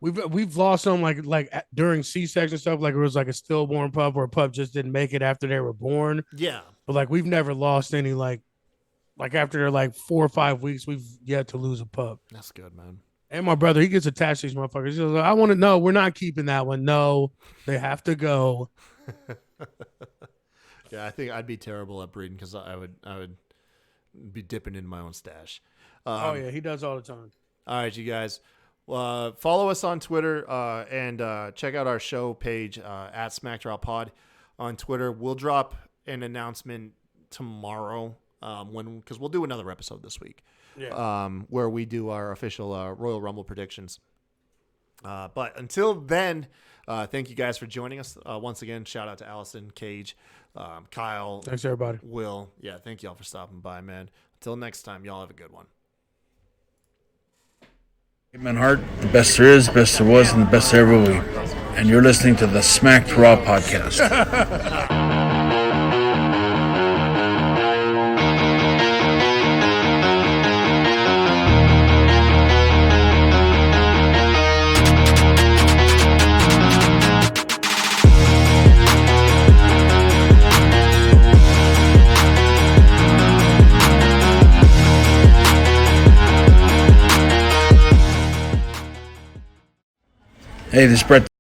C: We've lost some like during C-section stuff, like it was like a stillborn pup or a pup just didn't make it after they were born.
B: Yeah,
C: But like we've never lost any like after they're like 4 or 5 weeks, we've yet to lose a pup.
B: that's good, man.
C: And my brother, he gets attached to these motherfuckers. He's like, I want to know, we're not keeping that one. No, they have to go.
B: Yeah, I think I'd be terrible at breeding because I would be dipping in my own stash.
C: Oh yeah, he does all the time.
B: All right, you guys. Follow us on Twitter and check out our show page at SmackDrawPod on Twitter. We'll drop an announcement tomorrow because we'll do another episode this week.
C: Yeah.
B: Where we do our official Royal Rumble predictions. But until then, thank you guys for joining us. Once again, shout out to Allison, Cage, Kyle.
C: Thanks everybody.
B: Will. Yeah, thank y'all for stopping by, man. Until next time, y'all have a good one.
A: Man Hart, the best there is, best there was, and the best there ever will be. And you're listening to the Smacked Raw podcast. Hey, this is Brett